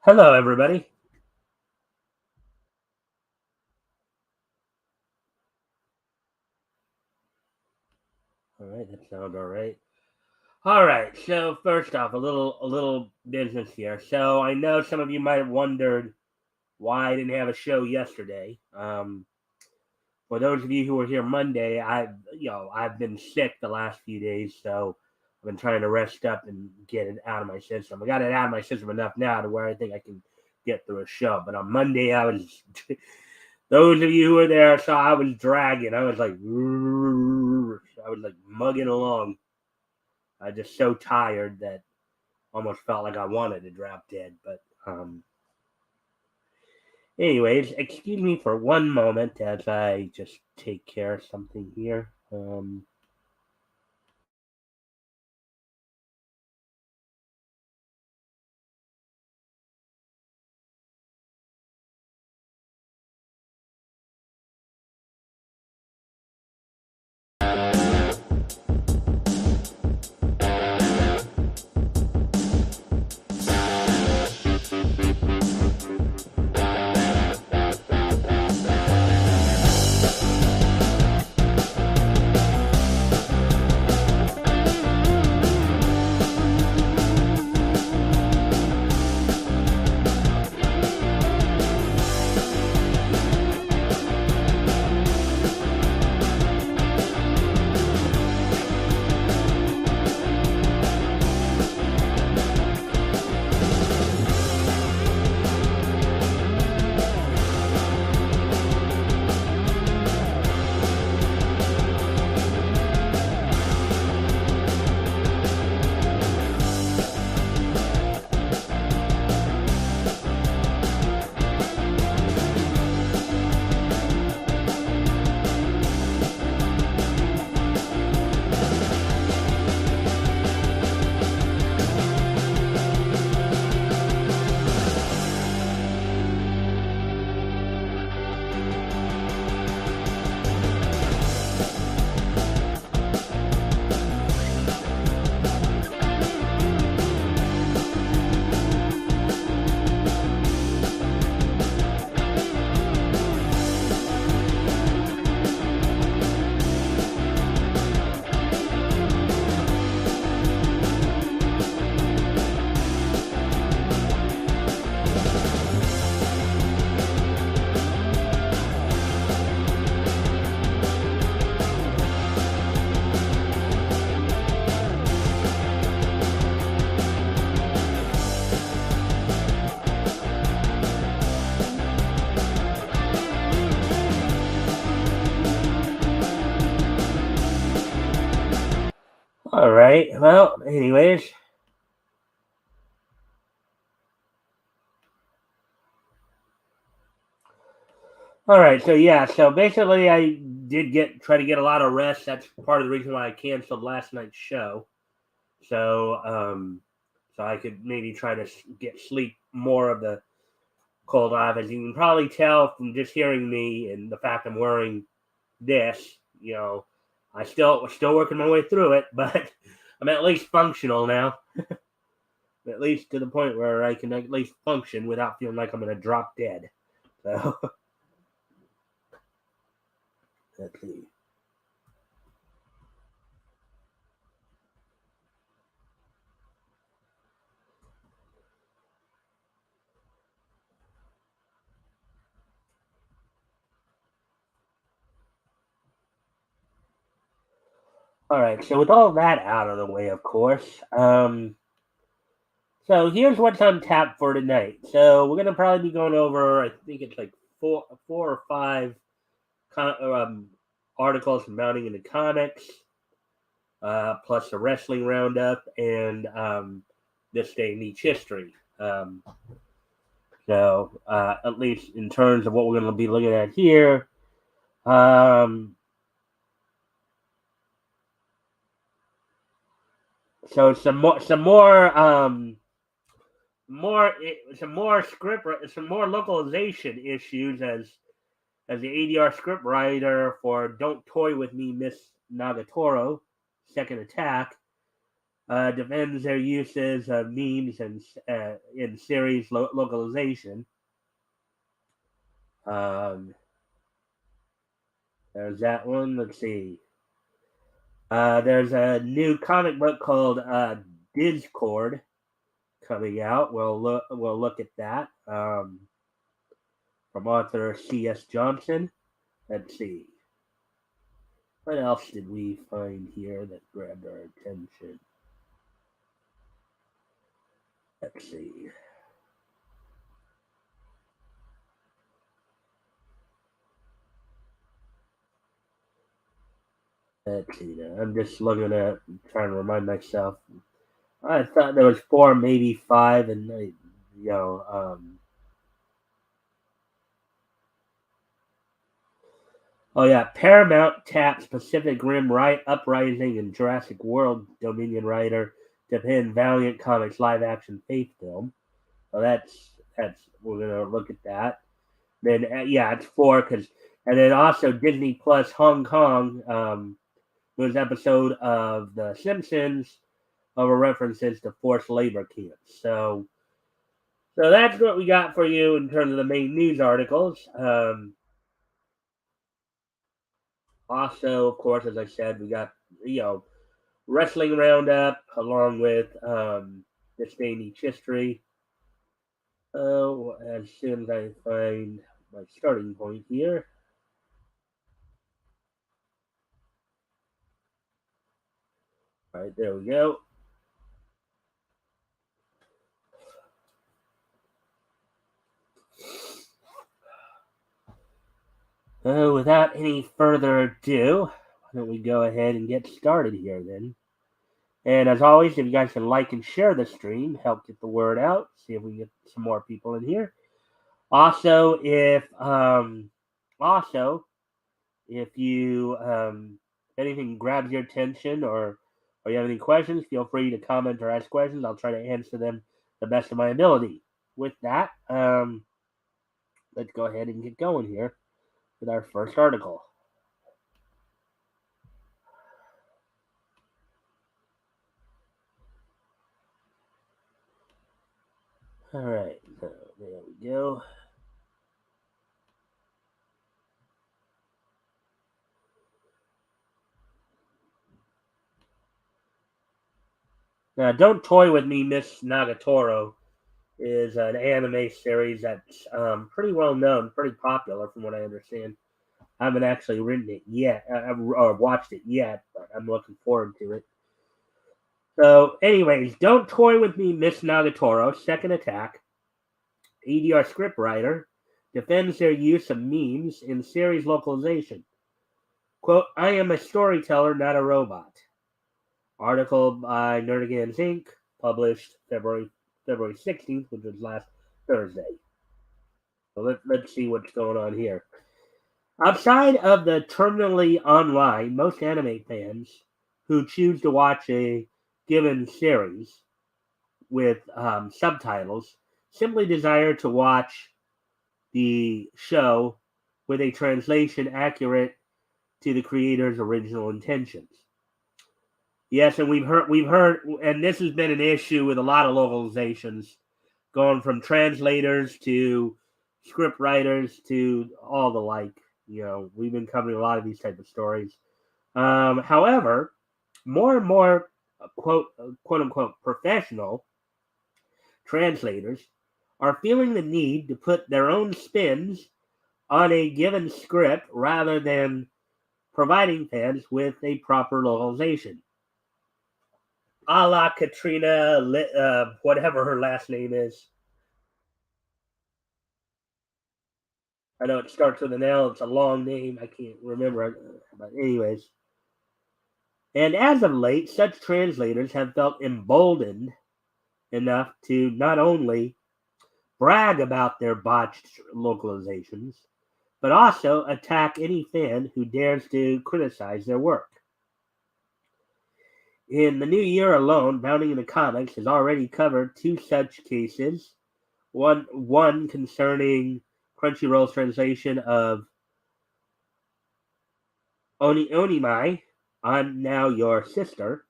Hello, everybody. All right, that sounds all right. All right. So first off, a little business here. So I know some of you might have wondered why I didn't have a show yesterday. For those of you who were here Monday, I've been sick the last few days, so I've been trying to rest up and get it out of my system. I got it out of my system enough now to where I think I can get through a show. But on Monday, I was. Those of you who were there saw I was dragging. I was like mugging along. I was just so tired that almost felt like I wanted to drop dead. But anyways, excuse me for one moment as I just take care of something here. All right. Well, anyways. All right. So yeah. So basically, I did try to get a lot of rest. That's part of the reason why I canceled last night's show. So so I could maybe try to get sleep more of the cold off. As you can probably tell from just hearing me and the fact I'm wearing this, I still working my way through it, but I'm at least functional now. At least to the point where I can at least function without feeling like I'm gonna drop dead. So let's see. All right, so with all that out of the way, of course, so here's what's on tap for tonight. So we're gonna probably be going over, I think it's like four or five articles from mounting into comics, plus a wrestling roundup, and this day in each history. So at least in terms of what we're going to be looking at here, Um, so some more localization issues as the ADR script writer for "Don't Toy with Me, Miss Nagatoro," Second Attack, defends their uses of memes and in series localization. Um, there's that one. Let's see. There's a new comic book called Discord coming out. We'll look at that from author C.S. Johnson. Let's see. What else did we find here that grabbed our attention? Let's see. Let's see. Now. I'm just looking at, trying to remind myself. I thought there was four, maybe five, and you know, oh yeah, Paramount taps Pacific Rim Uprising and Jurassic World Dominion writer to pin Valiant Comics live action Faith film. So that's we're gonna look at that. Then yeah, it's four and then also Disney Plus Hong Kong. Was episode of The Simpsons over references to forced labor camps. So that's what we got for you in terms of the main news articles. Also, of course, as I said, we got wrestling roundup along with this day in each history. As soon as I find my starting point here. All right, there we go. Without any further ado, why don't we go ahead and get started here then? And as always, if you guys can like and share the stream, help get the word out. See if we can get some more people in here. Also, if you anything grabs your attention or you have any questions, feel free to comment or ask questions. I'll try to answer them the best of my ability. With that, let's go ahead and get going here with our first article. All right, so there we go. Now, Don't Toy With Me, Miss Nagatoro is an anime series that's pretty well known, pretty popular from what I understand. I haven't actually written it yet, or watched it yet, but I'm looking forward to it. So, anyways, Don't Toy With Me, Miss Nagatoro, Second Attack, ADR scriptwriter, defends their use of memes in series localization. Quote, I am a storyteller, not a robot. Article by Nerdigans Inc., published February 16th, which was last Thursday. So let's see what's going on here. Outside of the terminally online, most anime fans who choose to watch a given series with subtitles simply desire to watch the show with a translation accurate to the creator's original intentions. Yes, and we've heard, and this has been an issue with a lot of localizations, going from translators to script writers to all the like. We've been covering a lot of these type of stories. However, more and more quote unquote professional translators are feeling the need to put their own spins on a given script rather than providing fans with a proper localization. A la Katrina, whatever her last name is. I know it starts with an L. It's a long name. I can't remember. But anyways. And as of late, such translators have felt emboldened enough to not only brag about their botched localizations, but also attack any fan who dares to criticize their work. In the new year alone, Bounding in the Comics has already covered two such cases. One concerning Crunchyroll's translation of Onimai, I'm Now Your Sister,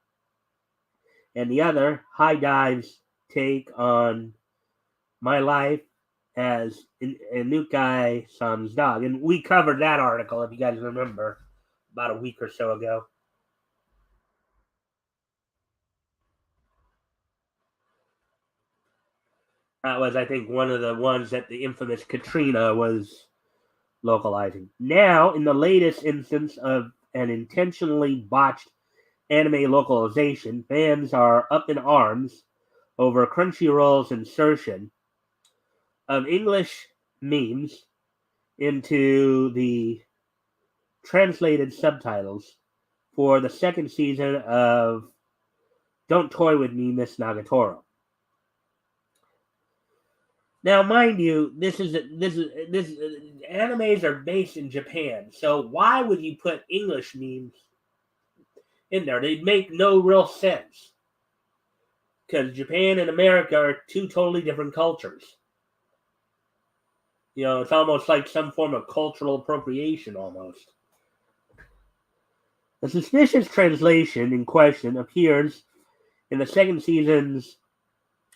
and the other, High Dive's take on My Life as Inukai San's dog. And we covered that article, if you guys remember, about a week or so ago. That was, I think, one of the ones that the infamous Katrina was localizing. Now, in the latest instance of an intentionally botched anime localization, fans are up in arms over Crunchyroll's insertion of English memes into the translated subtitles for the second season of Don't Toy With Me, Miss Nagatoro. Now, mind you, this animes are based in Japan, so why would you put English memes in there? They make no real sense because Japan and America are two totally different cultures. It's almost like some form of cultural appropriation, almost. The suspicious translation in question appears in the second season's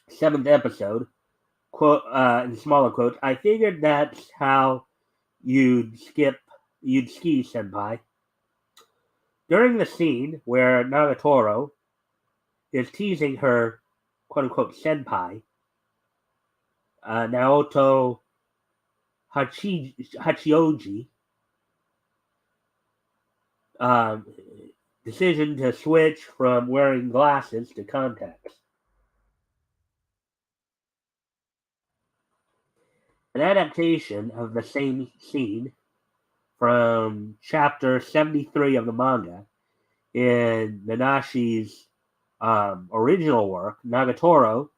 seventh episode. Quote in smaller quotes. I figured that's how you'd ski, senpai. During the scene where Nagatoro is teasing her quote unquote senpai, Naoto Hachioji, um, decision to switch from wearing glasses to contacts. An adaptation of the same scene from chapter 73 of the manga in Nanashi's original work, Nagatoro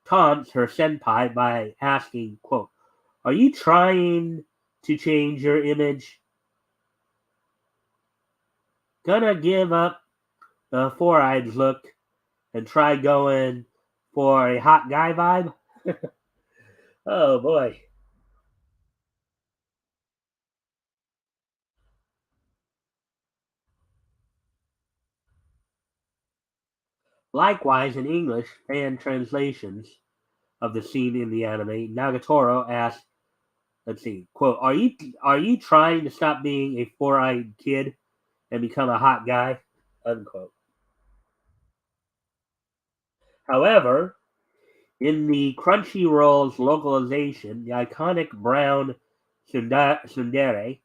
taunts her senpai by asking, quote, are you trying to change your image? Gonna give up the four-eyed look and try going for a hot guy vibe? Oh boy. Likewise, in English fan translations of the scene in the anime, Nagatoro asks, let's see, quote, are you trying to stop being a four-eyed kid and become a hot guy? Unquote. However, in the Crunchyroll's localization, the iconic brown tsundere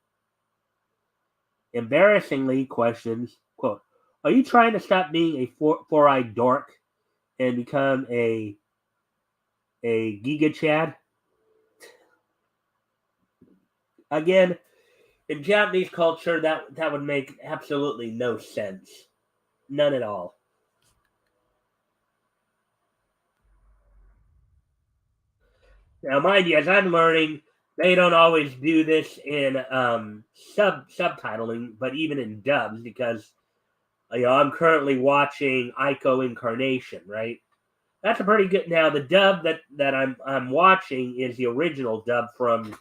embarrassingly questions, quote, are you trying to stop being a four-eyed dork and become a Giga Chad? Again, in Japanese culture, that would make absolutely no sense. None at all. Now, mind you, as I'm learning, they don't always do this in subtitling, but even in dubs, because I'm currently watching Ico Incarnation, right? That's a pretty good. Now, the dub that I'm watching is the original dub from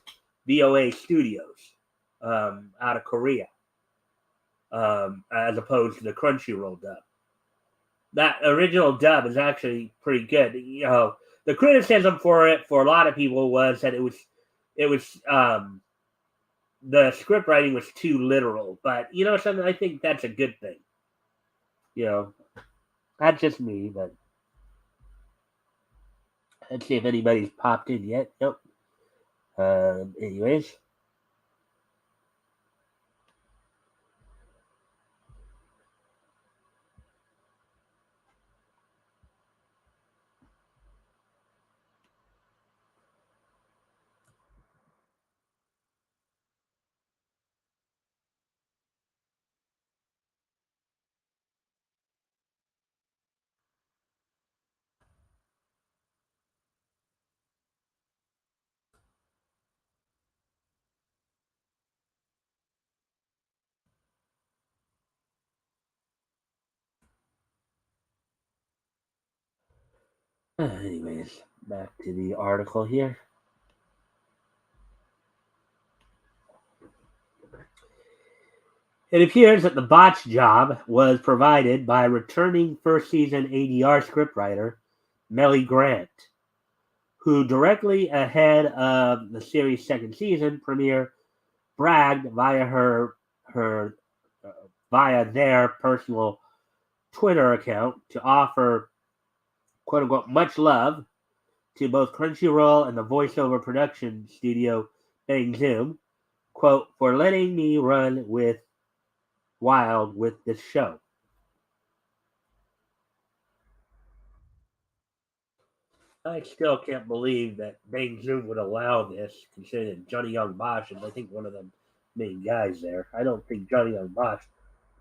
VOA Studios, out of Korea, as opposed to the Crunchyroll dub. That original dub is actually pretty good. The criticism for it for a lot of people was that it was the script writing was too literal. But something, I think that's a good thing. You know, not just me, but let's see if anybody's popped in yet. Nope. Anyways, Anyways, back to the article here. It appears that the botch job was provided by returning first season ADR scriptwriter Melly Grant, who directly ahead of the series' second season premiere bragged her uh, via their personal Twitter account to offer quote unquote much love to both Crunchyroll and the voiceover production studio Bang Zoom, quote, for letting me run with wild with this show. I still can't believe that Bang Zoom would allow this, considering Johnny Young Bosch is, I think, one of the main guys there. I don't think Johnny Young Bosch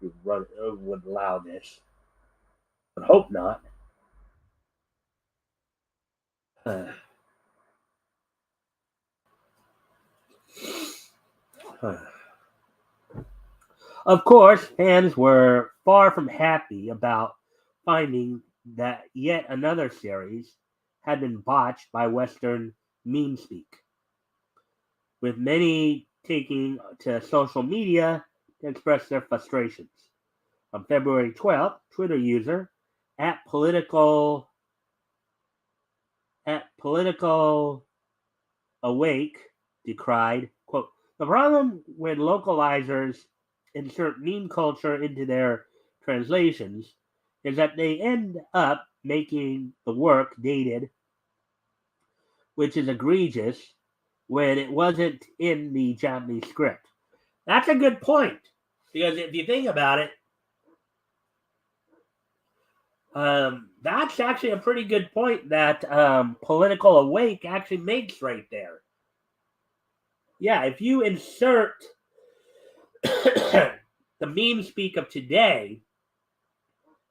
would allow this. But hope not. Of course, fans were far from happy about finding that yet another series had been botched by Western meme speak, with many taking to social media to express their frustrations. On February 12th, Twitter user at political awake decried, quote, the problem when localizers insert meme culture into their translations is that they end up making the work dated, which is egregious when it wasn't in the Japanese script. That's a good point. Because if you think about it, that's actually a pretty good point that Political Awake actually makes right there. Yeah, if you insert the meme speak of today,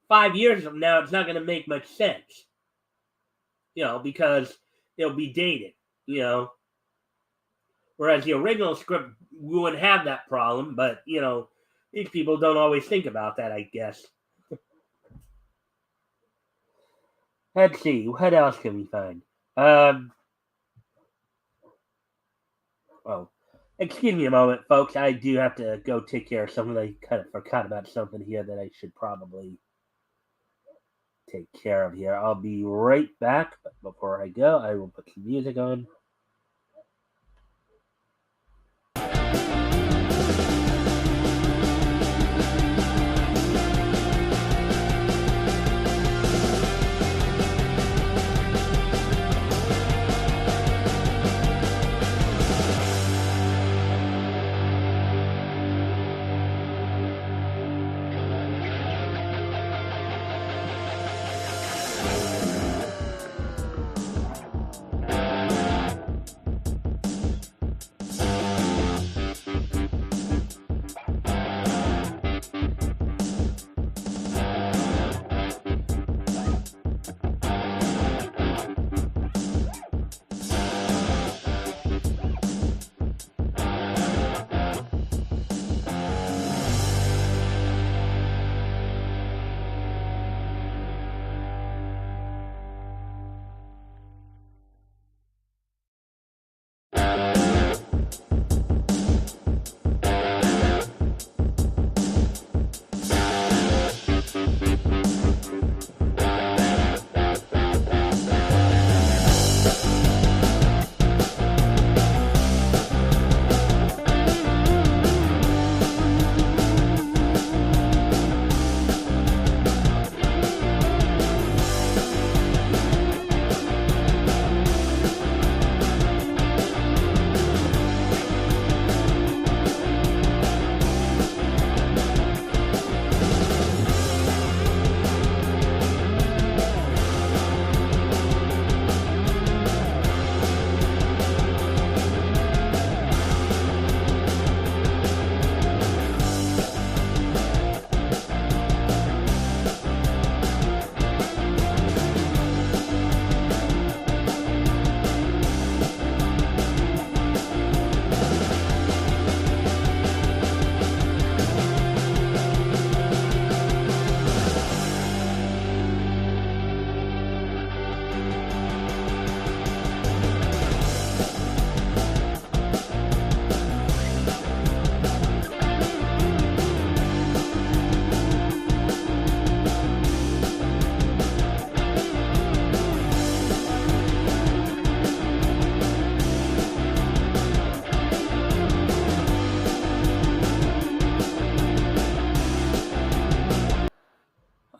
5 years from now, it's not going to make much sense. Because it'll be dated, Whereas the original script, we wouldn't have that problem, but, these people don't always think about that, I guess. Let's see, what else can we find? Oh, excuse me a moment, folks. I do have to go take care of something. I kind of forgot about something here that I should probably take care of here. I'll be right back. But before I go, I will put some music on.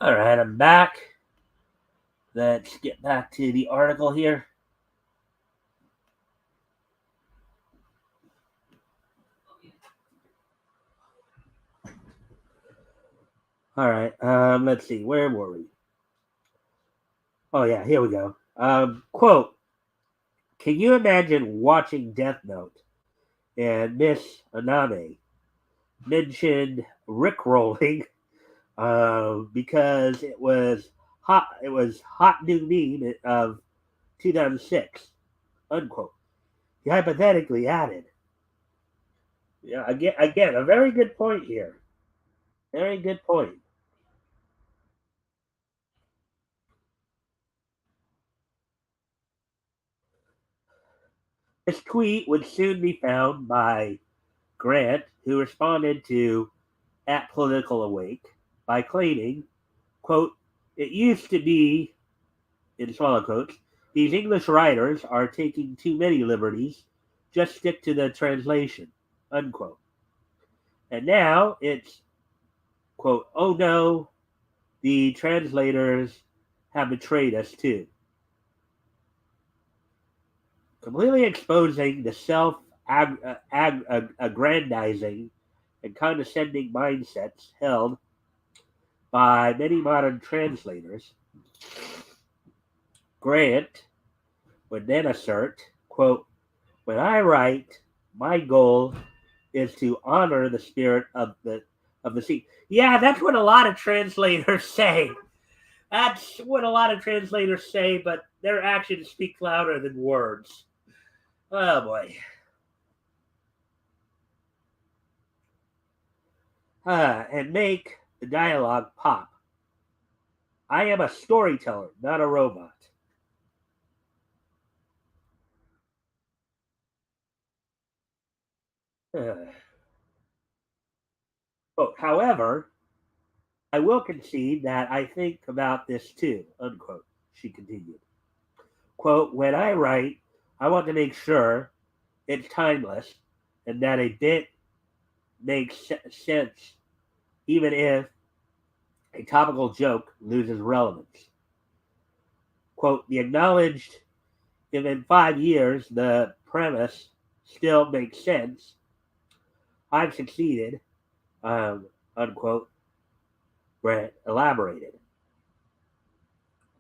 All right, I'm back. Let's get back to the article here. All right, let's see. Where were we? Oh, yeah, here we go. Quote, can you imagine watching Death Note and Miss Aname mentioned Rickrolling because it was hot new meme of 2006, unquote. He hypothetically added, yeah, again, a very good point here. Very good point. This tweet would soon be found by Grant, who responded to at Political Awake by claiming, quote, it used to be, in swallow quotes, these English writers are taking too many liberties. Just stick to the translation, unquote. And now it's, quote, oh no, the translators have betrayed us too. Completely exposing the self-aggrandizing and condescending mindsets held by many modern translators. Grant would then assert, quote, when I write, my goal is to honor the spirit of the sea. Yeah, that's what a lot of translators say. That's what a lot of translators say, but their actions speak louder than words. Oh boy. And make the dialogue pop. I am a storyteller, not a robot. However, I will concede that I think about this too, unquote, she continued. Quote, when I write, I want to make sure it's timeless and that a bit makes sense, even if a topical joke loses relevance. Quote, the acknowledged if in 5 years the premise still makes sense, I've succeeded, unquote, Brett elaborated.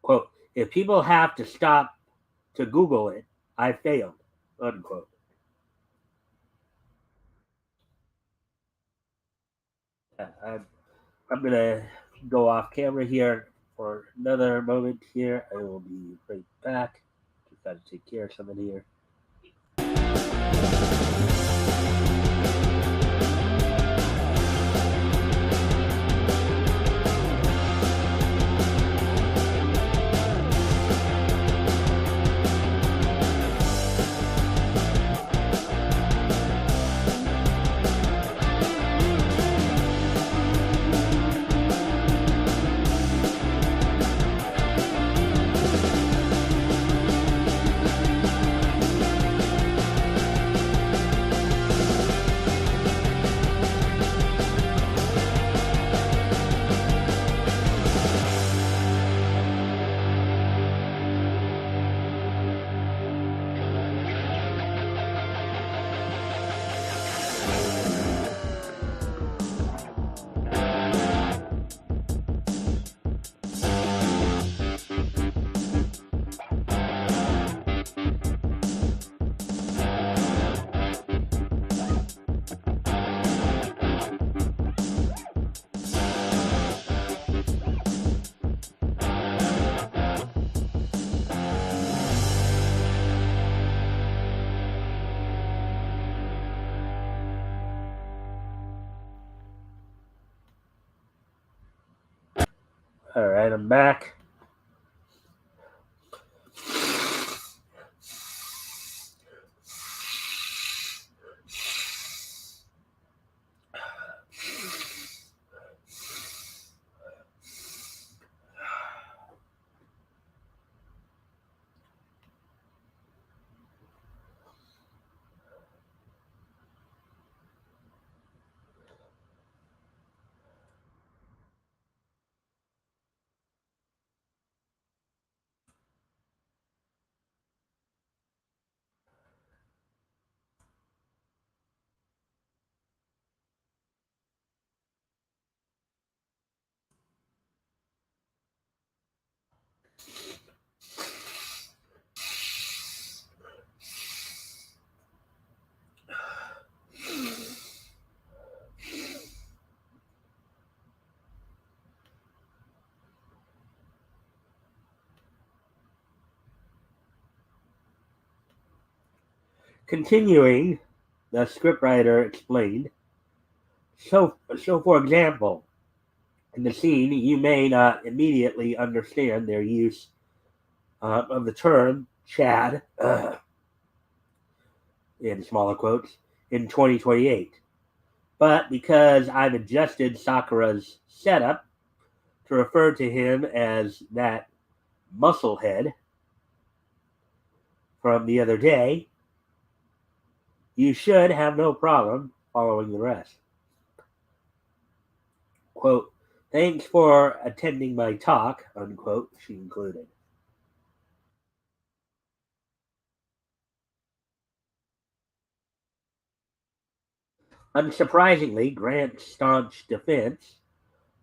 Quote, if people have to stop to Google it, I failed, unquote. I'm going to go off camera here for another moment here. I will be right back. Just got to take care of something here. All right, I'm back. Continuing, the scriptwriter explained, so for example, in the scene, you may not immediately understand their use of the term Chad, in smaller quotes, in 2028. But because I've adjusted Sakura's setup to refer to him as that musclehead from the other day, you should have no problem following the rest. Quote, thanks for attending my talk, unquote, she included. Unsurprisingly, Grant's staunch defense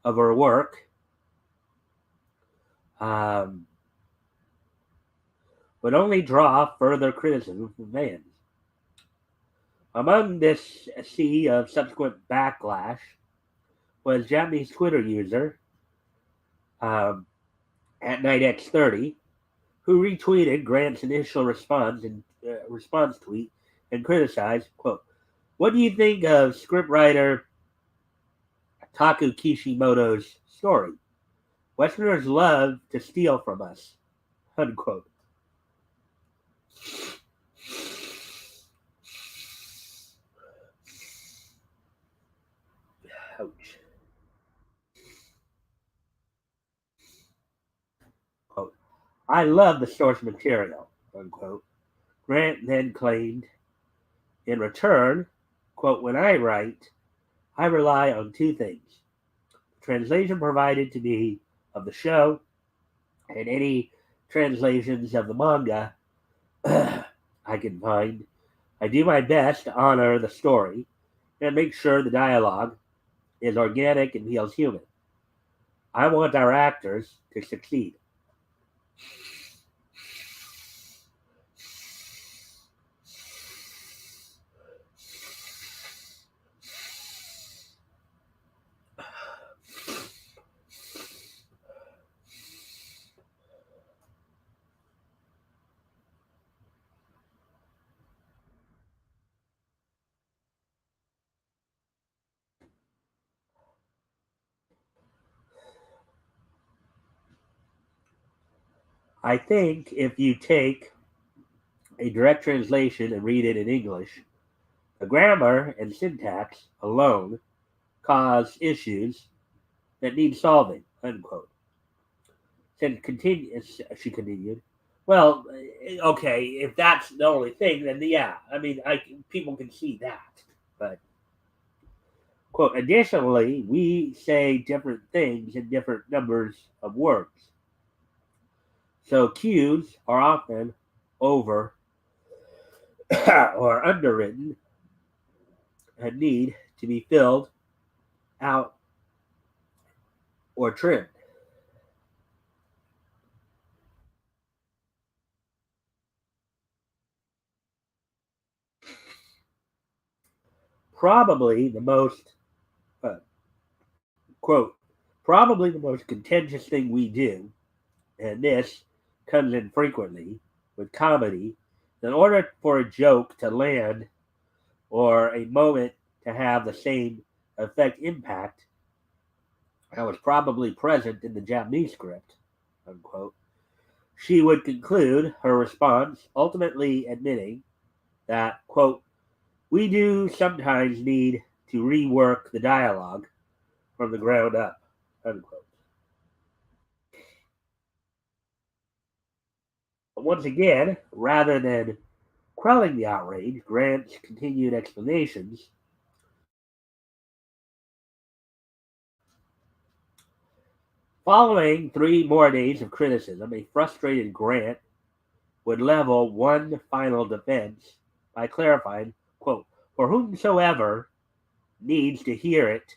of her work um, would only draw further criticism from fans. Among this sea of subsequent backlash was Japanese Twitter user um, at NightX30, who retweeted Grant's initial response tweet and criticized, quote, what do you think of scriptwriter Taku Kishimoto's story? Westerners love to steal from us, unquote. Ouch. Quote, I love the source material, unquote. Grant then claimed in return, quote, when I write, I rely on two things. Translation provided to me of the show and any translations of the manga I can find. I do my best to honor the story and make sure the dialogue is organic and feels human. I want our actors to succeed. I think if you take a direct translation and read it in English, the grammar and syntax alone cause issues that need solving, unquote. She continued, well, okay, if that's the only thing, then yeah, I mean, people can see that. But, quote, additionally, we say different things in different numbers of words. So cues are often over or underwritten and need to be filled out or trimmed. Probably the most, uh, quote, probably the most contentious thing we do, and this comes in frequently with comedy, in order for a joke to land or a moment to have the same effect impact that was probably present in the Japanese script, unquote. She would conclude her response, ultimately admitting that, quote, we do sometimes need to rework the dialogue from the ground up, unquote. But once again, rather than quelling the outrage, Grant's continued explanations. Following 3 more days of criticism, a frustrated Grant would level one final defense by clarifying, quote, for whomsoever needs to hear it,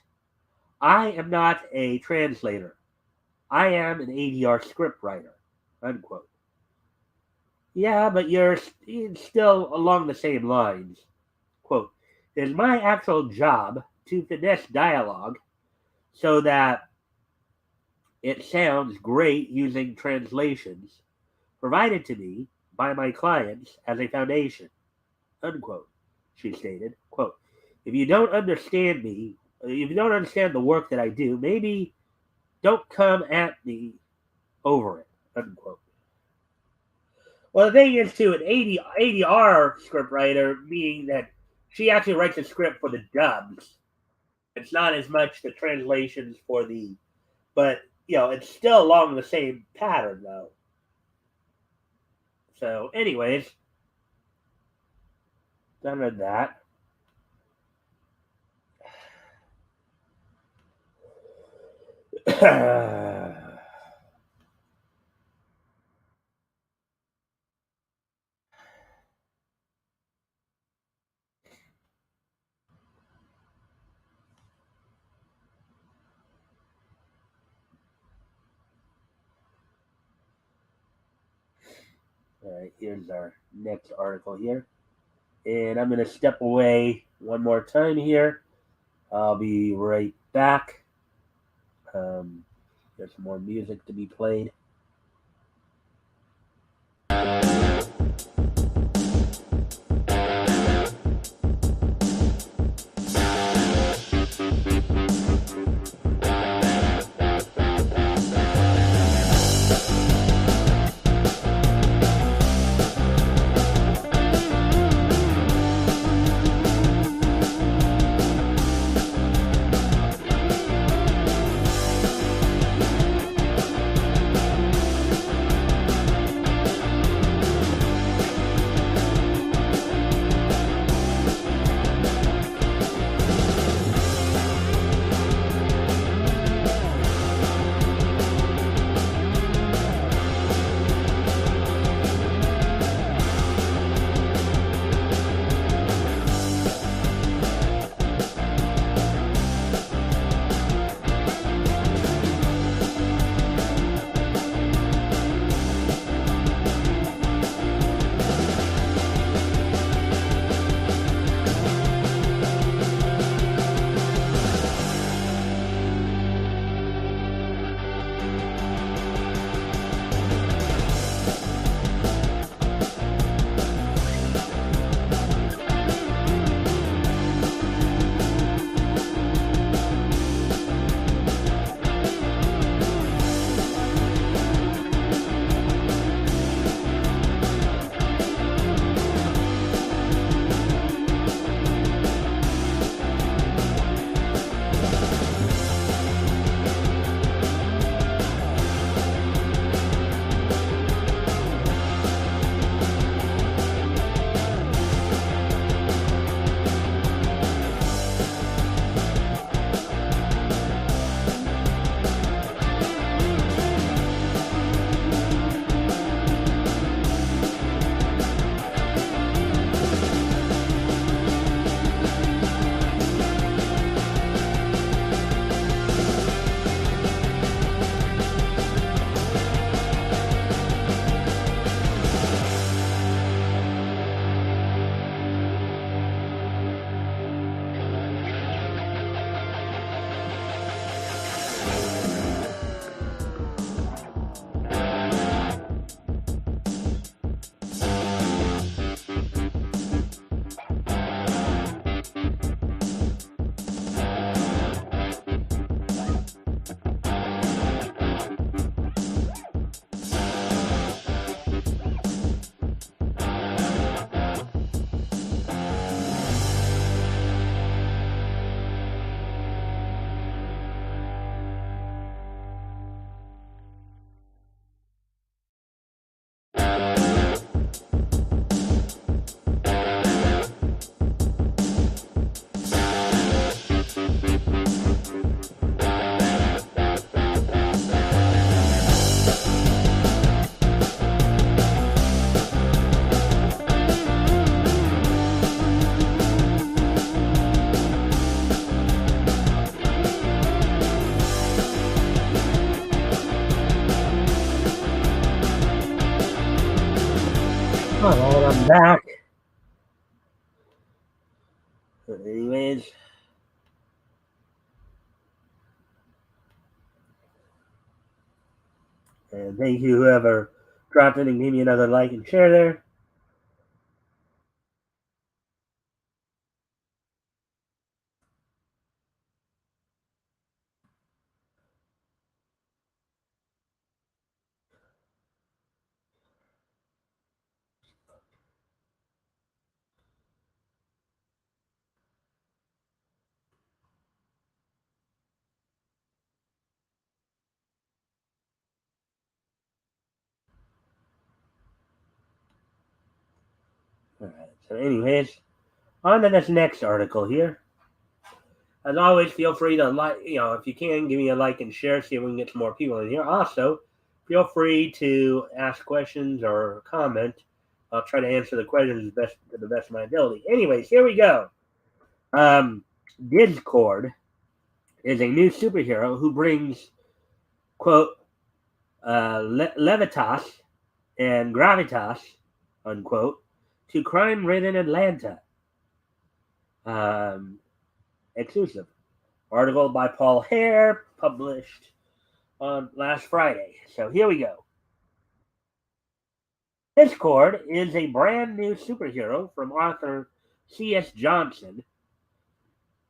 I am not a translator. I am an ADR scriptwriter, unquote. Yeah, but you're still along the same lines. Quote, it is my actual job to finesse dialogue so that it sounds great using translations provided to me by my clients as a foundation. unquote. She stated, quote, if you don't understand me, if you don't understand the work that I do, maybe don't come at me over it, unquote. Well, the thing is, too, an ADR scriptwriter, meaning that she actually writes a script for the dubs. It's not as much the translations for the, but, it's still along the same pattern, though. So, anyways, done with that. All right, here's our next article here. And I'm going to step away one more time here. I'll be right back. There's some more music to be played. All right, I'm back. Anyways, and thank you whoever dropped in and gave me another like and share there. All right. So, anyways, on to this next article here. As always, feel free to if you can, give me a like and share, see if we can get some more people in here. Also, feel free to ask questions or comment. I'll try to answer the questions to the best of my ability. Anyways, here we go. Discord is a new superhero who brings, quote, levitas and gravitas, unquote, to crime-ridden Atlanta. Exclusive. Article by Paul Hare, published on last Friday. So here we go. Discord is a brand new superhero from author C.S. Johnson,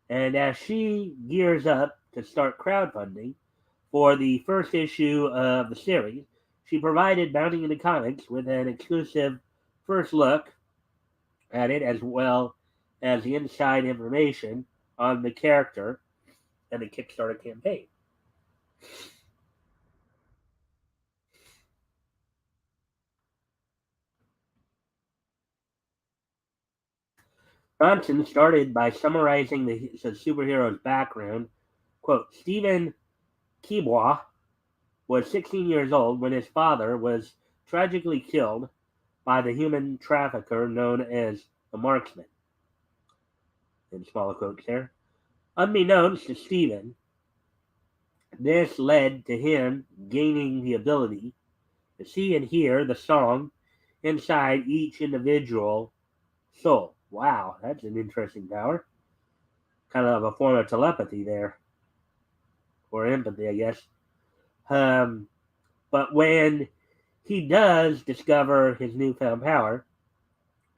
and as she gears up to start crowdfunding for the first issue of the series, she provided Bounty into Comics with an exclusive first look at it, as well as the inside information on the character and the Kickstarter campaign. Johnson started by summarizing the superhero's background. Quote, Stephen Kibois was 16 years old when his father was tragically killed by the human trafficker known as the Marksman. In smaller quotes there. Unbeknownst to Stephen, this led to him gaining the ability to see and hear the song inside each individual soul. Wow, that's an interesting power. Kind of a form of telepathy there, or empathy, I guess. Um, but when he does discover his newfound power,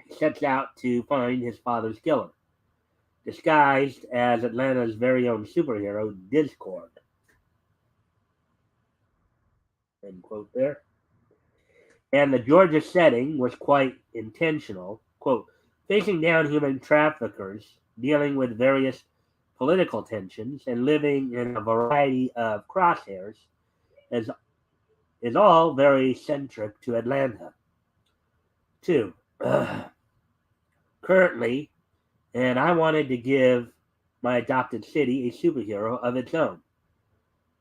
he sets out to find his father's killer, disguised as Atlanta's very own superhero, Discord. End quote there. And the Georgia setting was quite intentional. Quote, facing down human traffickers, dealing with various political tensions, and living in a variety of crosshairs is, is all very centric to Atlanta. Two, currently, and I wanted to give my adopted city a superhero of its own.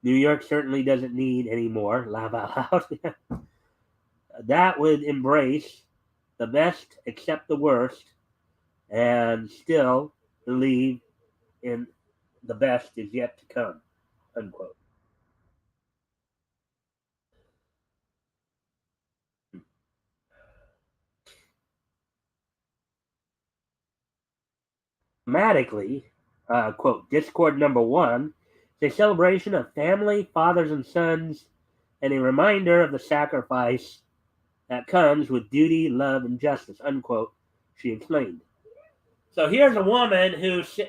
New York certainly doesn't need any more, laugh out loud, that would embrace the best accept the worst and still believe in the best is yet to come, unquote. Thematically, quote, Discord number one is a celebration of family, fathers and sons, and a reminder of the sacrifice that comes with duty, love, and justice, unquote, she explained. So here's a woman who's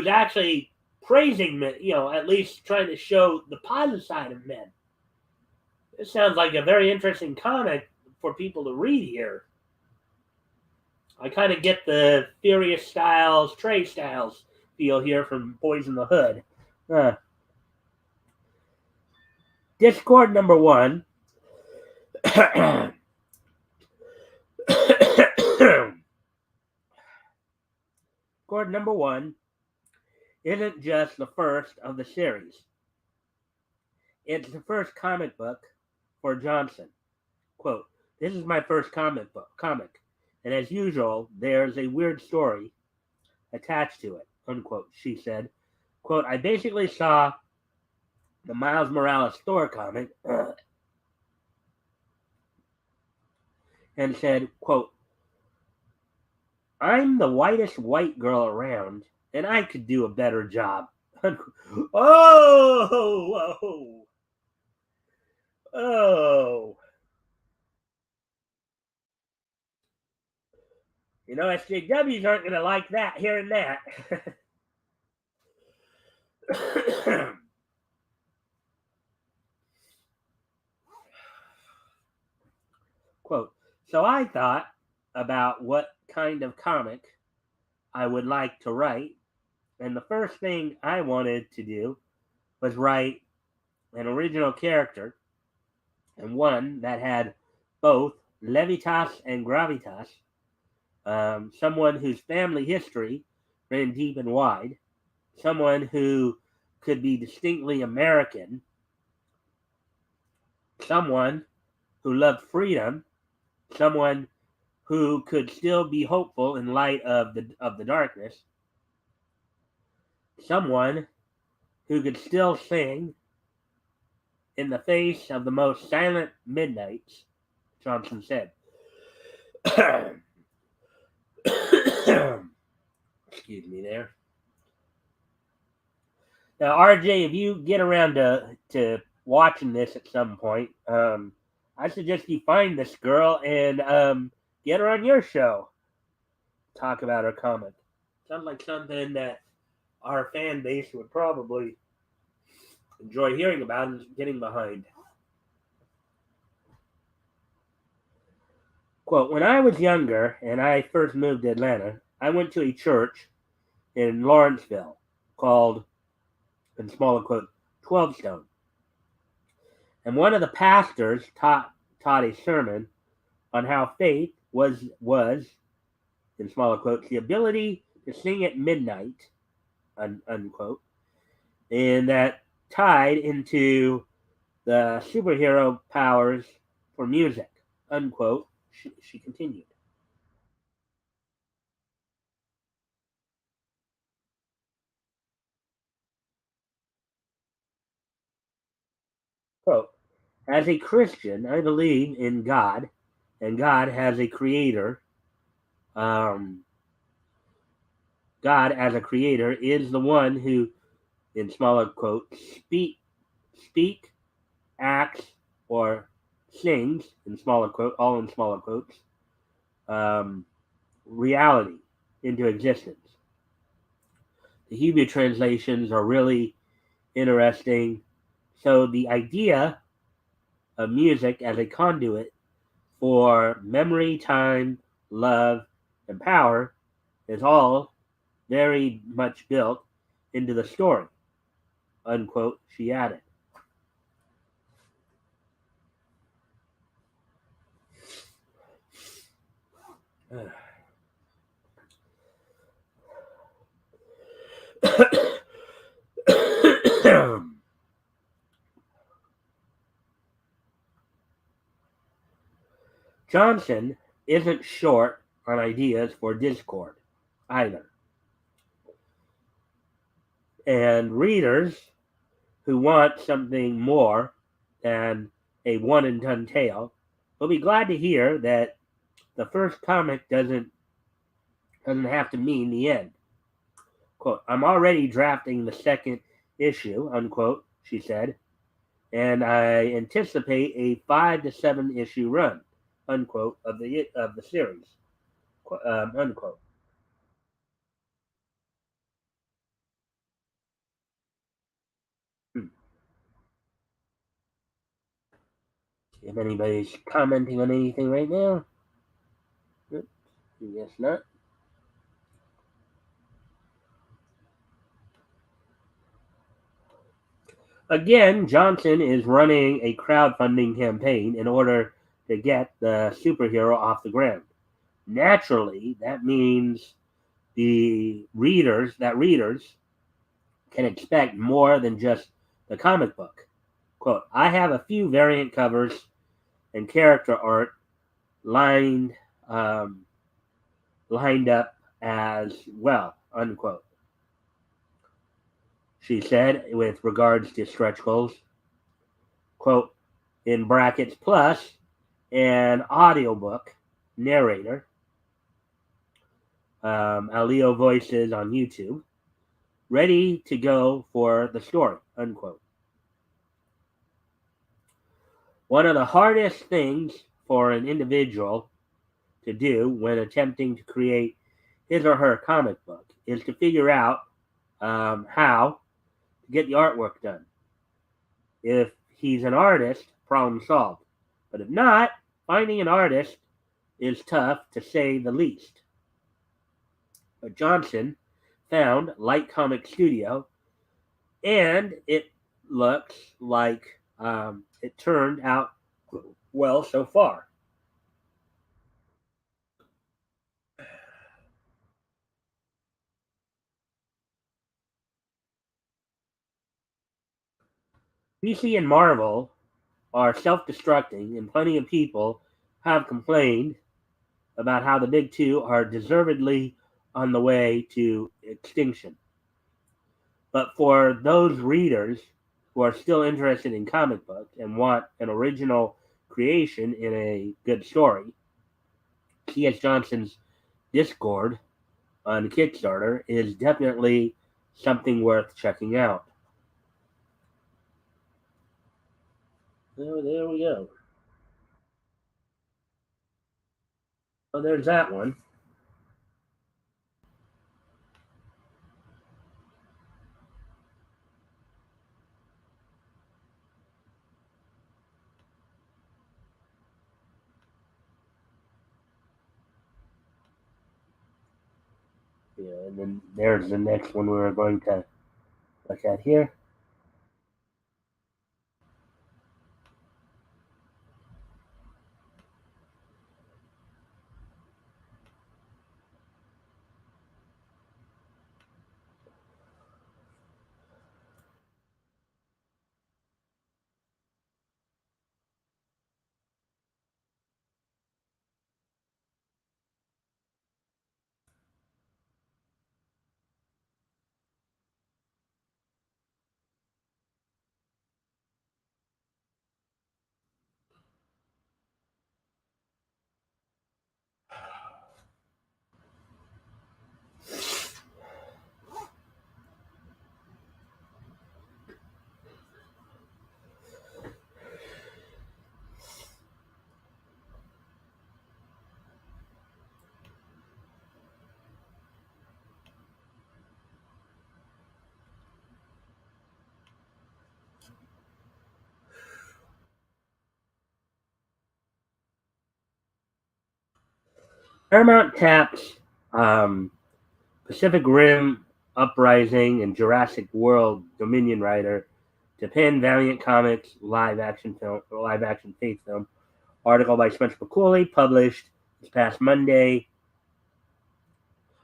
actually praising men, at least trying to show the positive side of men. This sounds like a very interesting comic for people to read here. I kind of get the Furious Styles, Trey Styles feel here from Boys in the Hood. Discord number one. Discord number one isn't just the first of the series. It's the first comic book for Johnson. Quote, this is my first comic, and as usual, there's a weird story attached to it, unquote, she said. Quote, I basically saw the Miles Morales Thor comic and said, quote, I'm the whitest white girl around, and I could do a better job. Oh, oh. SJWs aren't going to like that, hearing that. Quote, so I thought about what kind of comic I would like to write, and the first thing I wanted to do was write an original character and one that had both levitas and gravitas, someone whose family history ran deep and wide, someone who could be distinctly American, someone who loved freedom, someone who could still be hopeful in light of the darkness, someone who could still sing in the face of the most silent midnights, Johnson said. Excuse me there. Now, RJ, if you get around to watching this at some point, I suggest you find this girl and get her on your show. Talk about her comic. Sounds like something that our fan base would probably enjoy hearing about and getting behind. Quote, when I was younger and I first moved to Atlanta, I went to a church in Lawrenceville called, in smaller quote, 12 Stone. And one of the pastors taught a sermon on how faith was in smaller quotes, the ability to sing at midnight, unquote, and that tied into the superhero powers for music, unquote, she continued. Quote, as a Christian, I believe in God, and God has a creator. Um, God as a creator is the one who, in smaller quotes, speak, acts, or sings, in smaller quote, all in smaller quotes, um, reality into existence. The Hebrew translations are really interesting. So the idea of music as a conduit for memory, time, love, and power is all very much built into the story, unquote, she added. Johnson isn't short on ideas for Discord either. And readers who want something more than a one and done tale will be glad to hear that the first comic doesn't have to mean the end. Quote, I'm already drafting the second issue, unquote, she said, and I anticipate a 5 to 7 issue run, unquote, of the series, unquote. Hmm. If anybody's commenting on anything right now, I guess not. Again, Johnson is running a crowdfunding campaign in order to get the superhero off the ground. Naturally, that means readers can expect more than just the comic book. Quote, I have a few variant covers and character art lined um, lined up as well, unquote. She said with regards to stretch goals, quote, in brackets plus an audiobook narrator, Aleo Voices on YouTube, ready to go for the story, unquote. One of the hardest things for an individual to do when attempting to create his or her comic book is to figure out how to get the artwork done. If he's an artist, problem solved. But if not, finding an artist is tough to say the least. But Johnson found Light Comic Studio, and it looks like it turned out well so far. DC and Marvel are self destructing, and plenty of people have complained about how the big two are deservedly on the way to extinction. But for those readers who are still interested in comic books and want an original creation in a good story, C.S. Johnson's Discord on Kickstarter is definitely something worth checking out. Oh, there we go. Oh, there's that one. Yeah, and then there's the next one we were going to look at here. Paramount taps um, Pacific Rim Uprising and Jurassic World Dominion writer to pen Valiant Comics live action faith film. Article by Spencer McCauley, published this past Monday,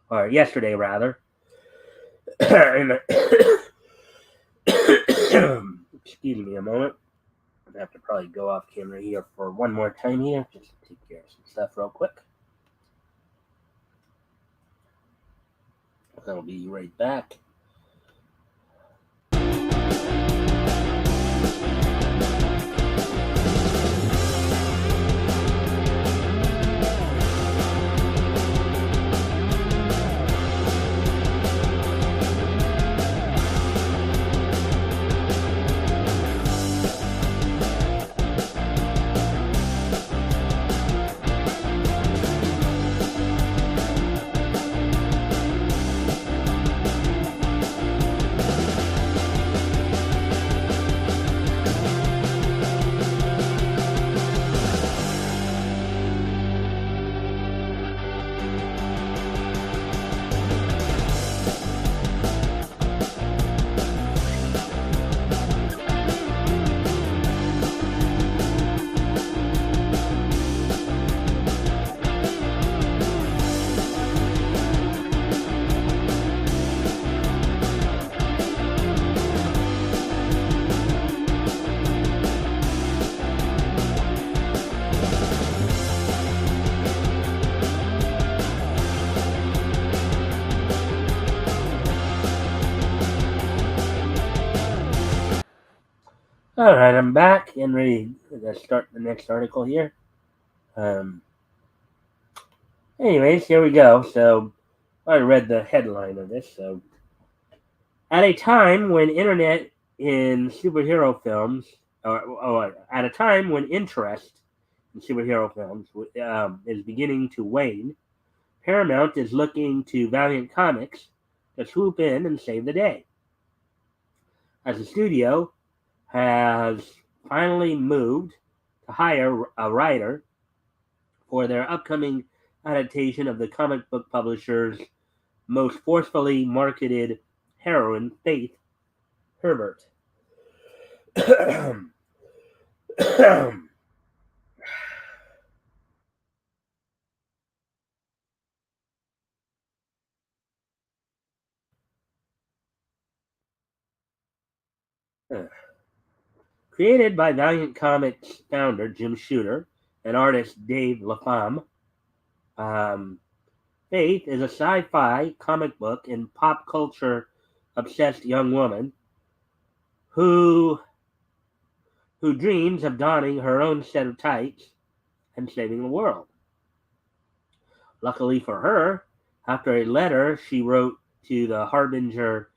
or yesterday rather. Excuse me a moment. I have to probably go off camera here for one more time here. Just take care of some stuff real quick. I'll be right back. All right, I'm back and ready to start the next article here. Um, Anyways, here we go. So I read the headline of this. So at a time when internet in superhero films, at a time when interest in superhero films is beginning to wane, Paramount is looking to Valiant Comics to swoop in and save the day. As the studio has finally moved to hire a writer for their upcoming adaptation of the comic book publisher's most forcefully marketed heroine, Faith Herbert. Created by Valiant Comics founder Jim Shooter and artist Dave LaFamme, um, Faith is a sci-fi comic book and pop culture obsessed young woman who dreams of donning her own set of tights and saving the world. Luckily for her, after a letter she wrote to the Harbinger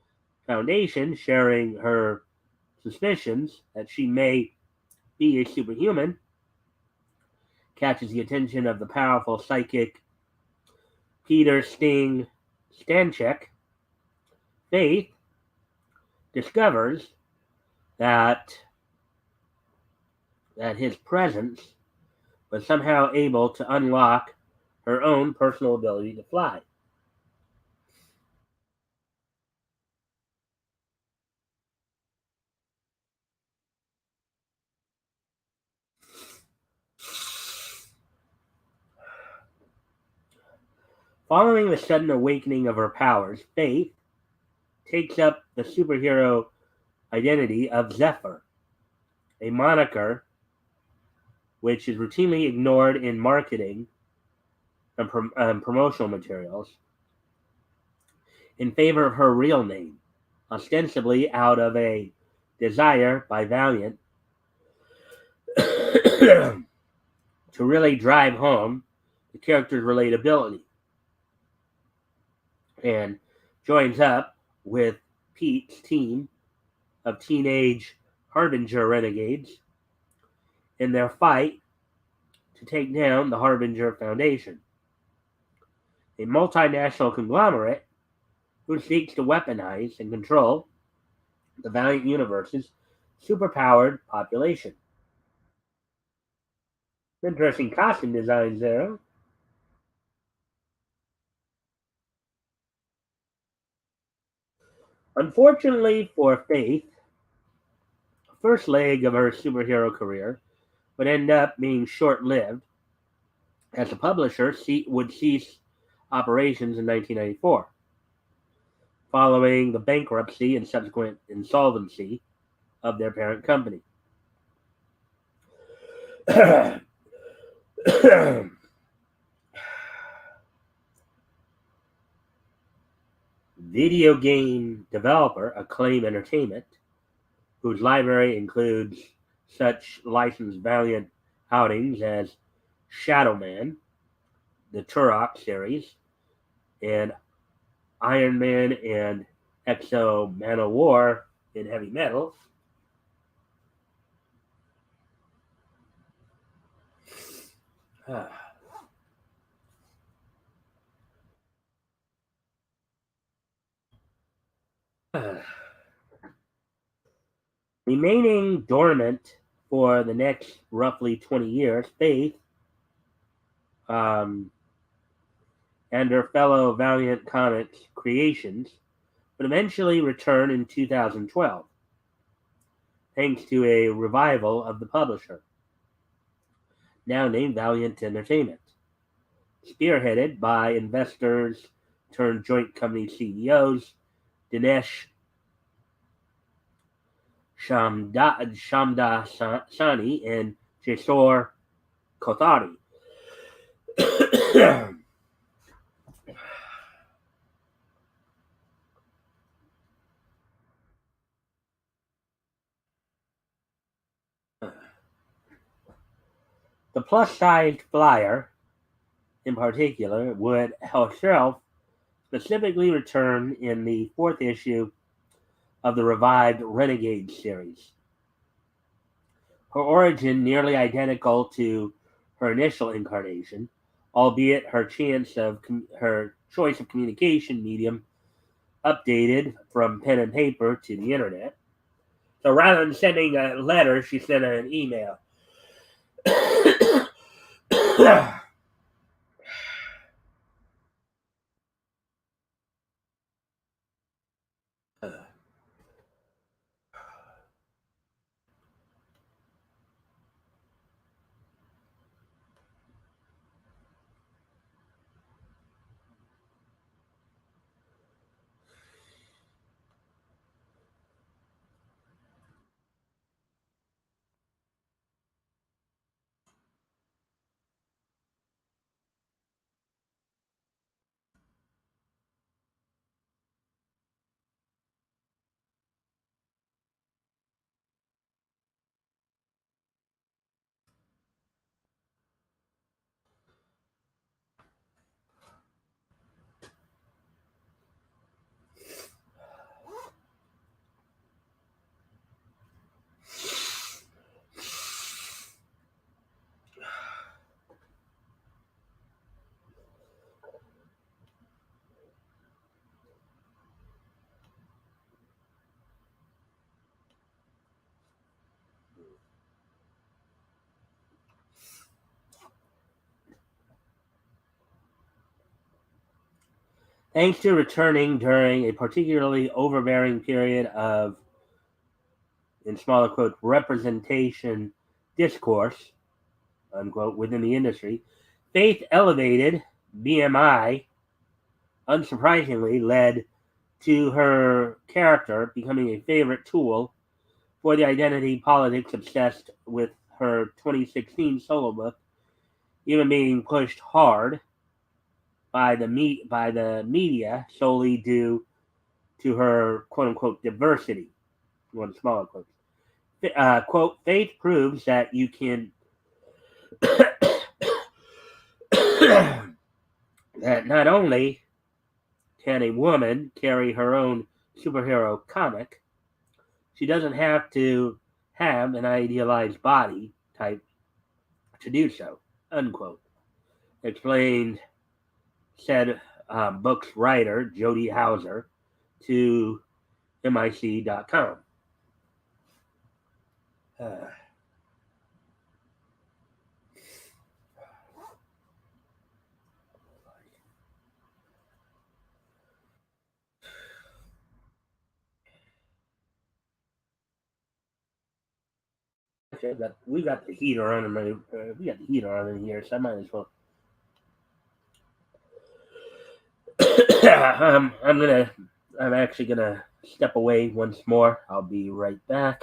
Foundation sharing her suspicions that she may be a superhuman, catches the attention of the powerful psychic Peter Stanchek. Faith discovers that his presence was somehow able to unlock her own personal ability to fly. Following the sudden awakening of her powers, Faith takes up the superhero identity of Zephyr, a moniker which is routinely ignored in marketing and promotional materials, in favor of her real name, ostensibly out of a desire by Valiant to really drive home the character's relatability, and joins up with Pete's team of teenage Harbinger renegades in their fight to take down the Harbinger Foundation, a multinational conglomerate who seeks to weaponize and control the Valiant Universe's superpowered population. Interesting costume designs there. Unfortunately for Faith, the first leg of her superhero career would end up being short lived as the publisher would cease operations in 1994, following the bankruptcy and subsequent insolvency of their parent company. Video game developer Acclaim Entertainment, whose library includes such licensed Valiant outings as Shadow Man, the Turok series, and Iron Man and Exo Manowar in heavy metal. Remaining dormant for the next roughly 20 years, Faith um, and her fellow Valiant Comics creations would eventually return in 2012, thanks to a revival of the publisher, now named Valiant Entertainment, spearheaded by investors turned joint company CEOs Dinesh Shamdasani and Jasor Kothari. The plus-sized flyer, in particular, would herself specifically return in the fourth issue of the revived Renegade series. Her origin nearly identical to her initial incarnation, albeit her choice of communication medium updated from pen and paper to the internet. So rather than sending a letter, she sent an email. Thanks to returning during a particularly overbearing period of, in smaller quotes, representation discourse, unquote, within the industry, Faith elevated BMI, unsurprisingly, led to her character becoming a favorite tool for the identity politics obsessed with her 2016 solo book, even being pushed hard by the media solely due to her quote unquote diversity. One smaller quote. Quote, Faith proves that you can that not only can a woman carry her own superhero comic, she doesn't have to have an idealized body type to do so, unquote. Explained said book's writer, Jody Hauser, to mic.com. We got the heater on we got the heater on in here, so I might as well. I'm actually gonna step away once more. I'll be right back.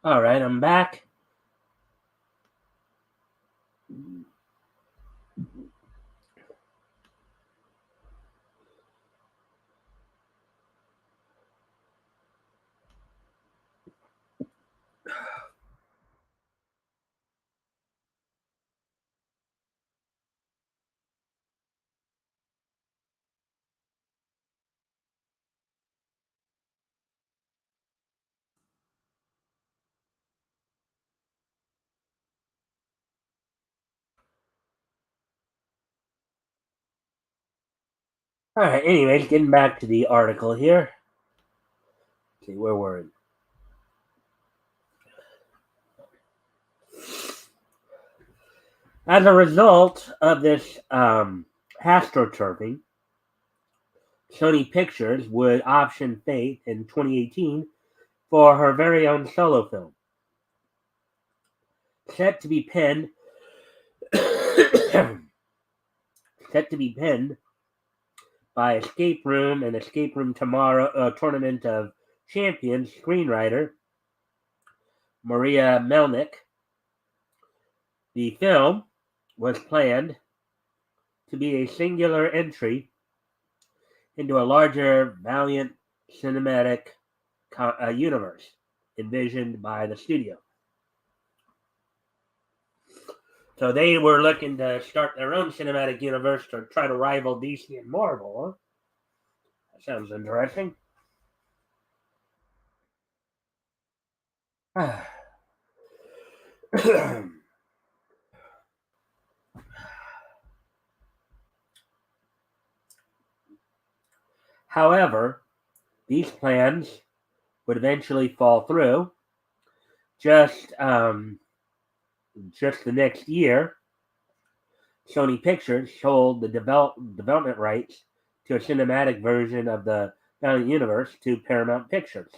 All right, I'm back. All right, anyways, getting back to the article here. Let's see, where were we? As a result of this astroturfing, Sony Pictures would option Faith in 2018 for her very own solo film, set to be penned set to be penned by Escape Room and Escape Room Tomorrow Tournament of Champions screenwriter Maria Melnick. The film was planned to be a singular entry into a larger Valiant cinematic universe envisioned by the studio. So they were looking to start their own cinematic universe to try to rival DC and Marvel. Huh? That sounds interesting. However, these plans would eventually fall through. Just just the next year, Sony Pictures sold the development rights to a cinematic version of the Valiant universe to Paramount Pictures.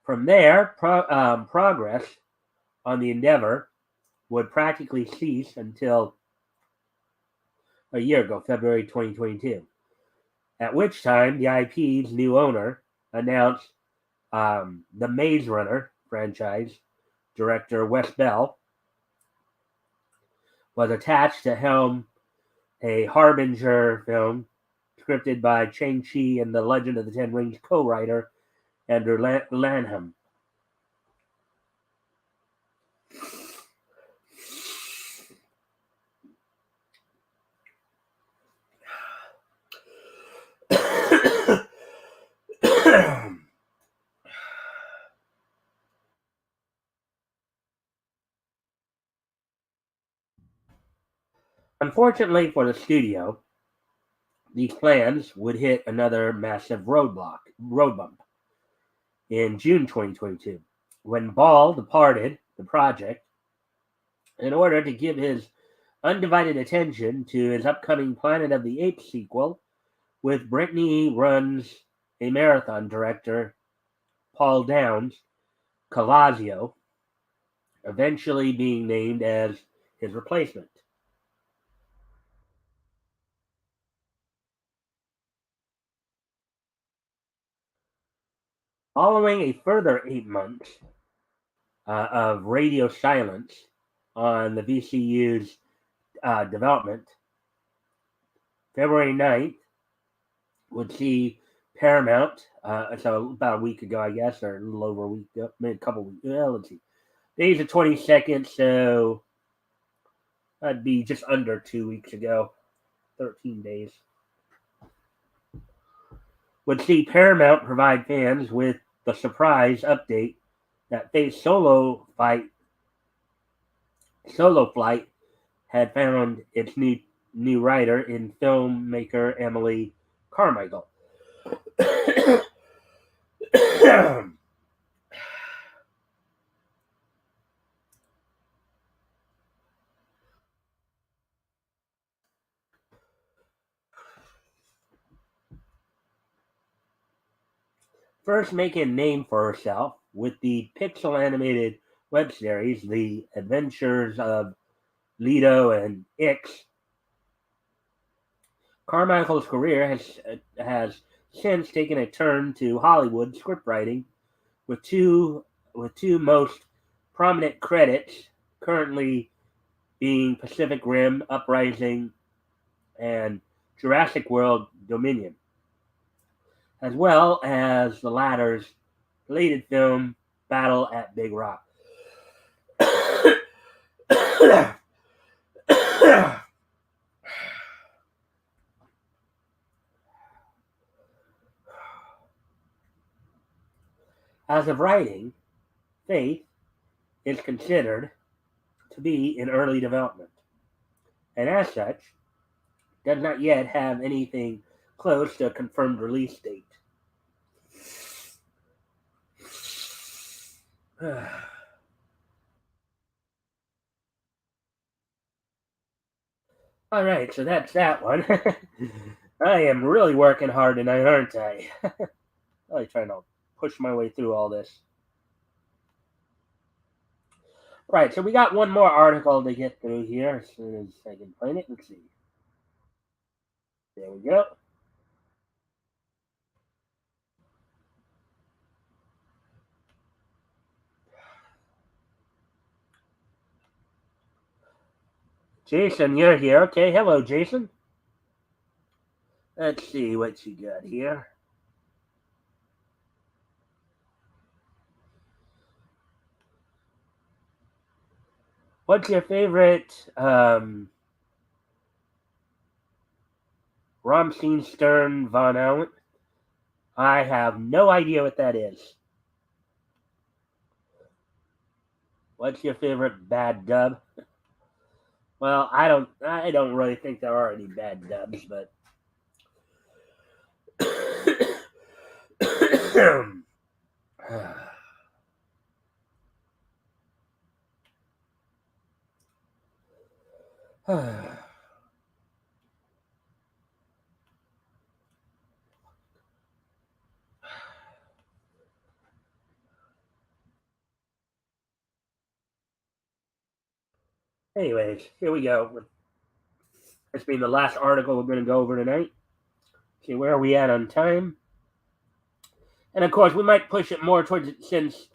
From there, progress on the endeavor would practically cease until a year ago, February 2022, at which time the IP's new owner announced the Maze Runner franchise director Wes Bell was attached to helm a Harbinger film scripted by Chang-Chi and the Legend of the Ten Rings co-writer Andrew Lanham. Unfortunately for the studio, these plans would hit another massive road bump in June 2022 when Ball departed the project in order to give his undivided attention to his upcoming Planet of the Apes sequel with Brittany runs a marathon director, Paul Downs Calazio, eventually being named as his replacement. Following a further 8 months of radio silence on the VCU's development, February 9th would see Paramount, so about a week ago, I guess, or a little over a week ago, maybe a couple weeks. Let's see. Today's the 22nd, so that'd be just under 2 weeks ago, 13 days. Would see Paramount provide fans with the surprise update that Faith's solo flight had found its new writer in filmmaker Emily Carmichael. First making a name for herself with the pixel animated web series The Adventures of Leto and Ix, Carmichael's career has since taken a turn to Hollywood scriptwriting with two most prominent credits currently being Pacific Rim Uprising and Jurassic World Dominion, as well as the latter's related film Battle at Big Rock. As of writing, Faith is considered to be in early development, and as such, does not yet have anything close to a confirmed release date. All right, so that's that one. I am really working hard tonight, aren't I? Really trying to push my way through all this. Right, so we got one more article to get through here as soon as I can find it. Let's see. There we go. Jason, you're here. Okay, hello, Jason. Let's see what you got here. What's your favorite Rammstein Stern Von Allen? I have no idea what that is. What's your favorite bad dub? Well, I don't really think there are any bad dubs, but anyways, here we go. This being the last article we're going to go over tonight. See, where are we at on time? And of course, we might push it more towards it since,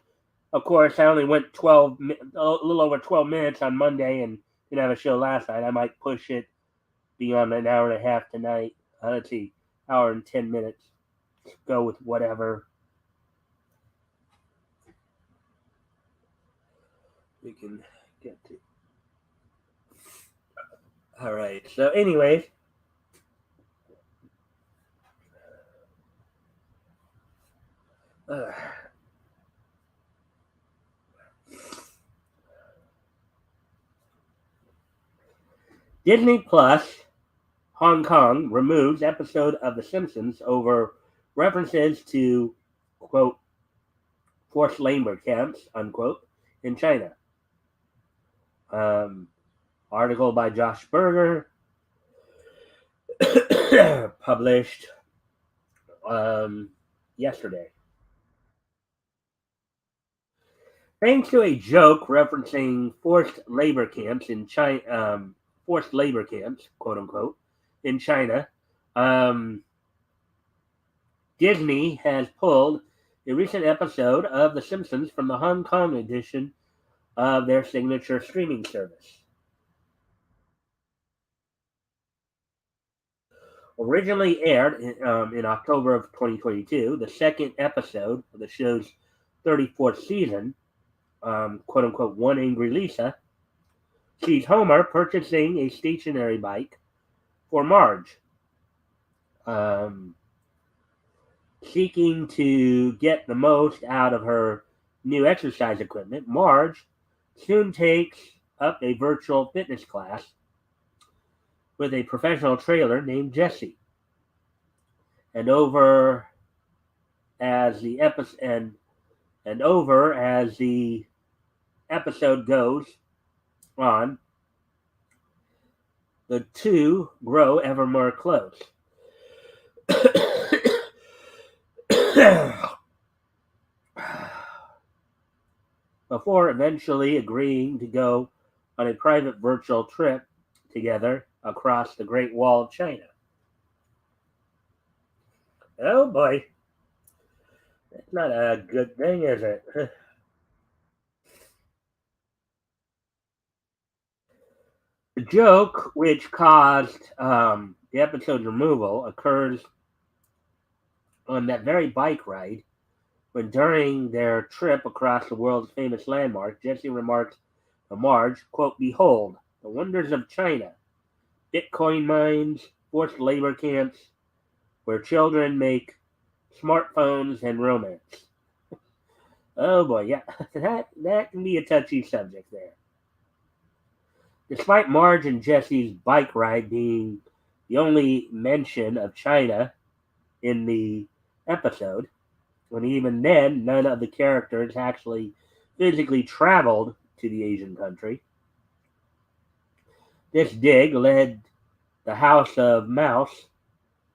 of course, I only went a little over 12 minutes on Monday and didn't have a show last night. I might push it beyond an hour and a half tonight. Let's see, hour and 10 minutes. Go with whatever we can get to. All right. So, anyways, Disney Plus Hong Kong removes episode of The Simpsons over references to, quote, forced labor camps, unquote, in China. Article by Josh Berger, published yesterday. Thanks to a joke referencing forced labor camps in China, forced labor camps, quote unquote, in China, Disney has pulled a recent episode of The Simpsons from the Hong Kong edition of their signature streaming service. Originally aired in October of 2022, the second episode of the show's 34th season, quote unquote, One Angry Lisa, sees Homer purchasing a stationary bike for Marge. Seeking to get the most out of her new exercise equipment, Marge soon takes up a virtual fitness class with a professional trainer named Jesse. And over as the episode goes on, the two grow ever more close. Before eventually agreeing to go on a private virtual trip together across the Great Wall of China. Oh boy. It's not a good thing, is it? The joke, which caused the episode's removal, occurs on that very bike ride when, during their trip across the world's famous landmark, Jesse remarks to Marge, quote, "Behold, the wonders of China, Bitcoin mines, forced labor camps, where children make smartphones and romance." Oh boy, yeah, that can be a touchy subject there. Despite Marge and Jesse's bike ride being the only mention of China in the episode, when even then none of the characters actually physically traveled to the Asian country, this dig led the House of Mouse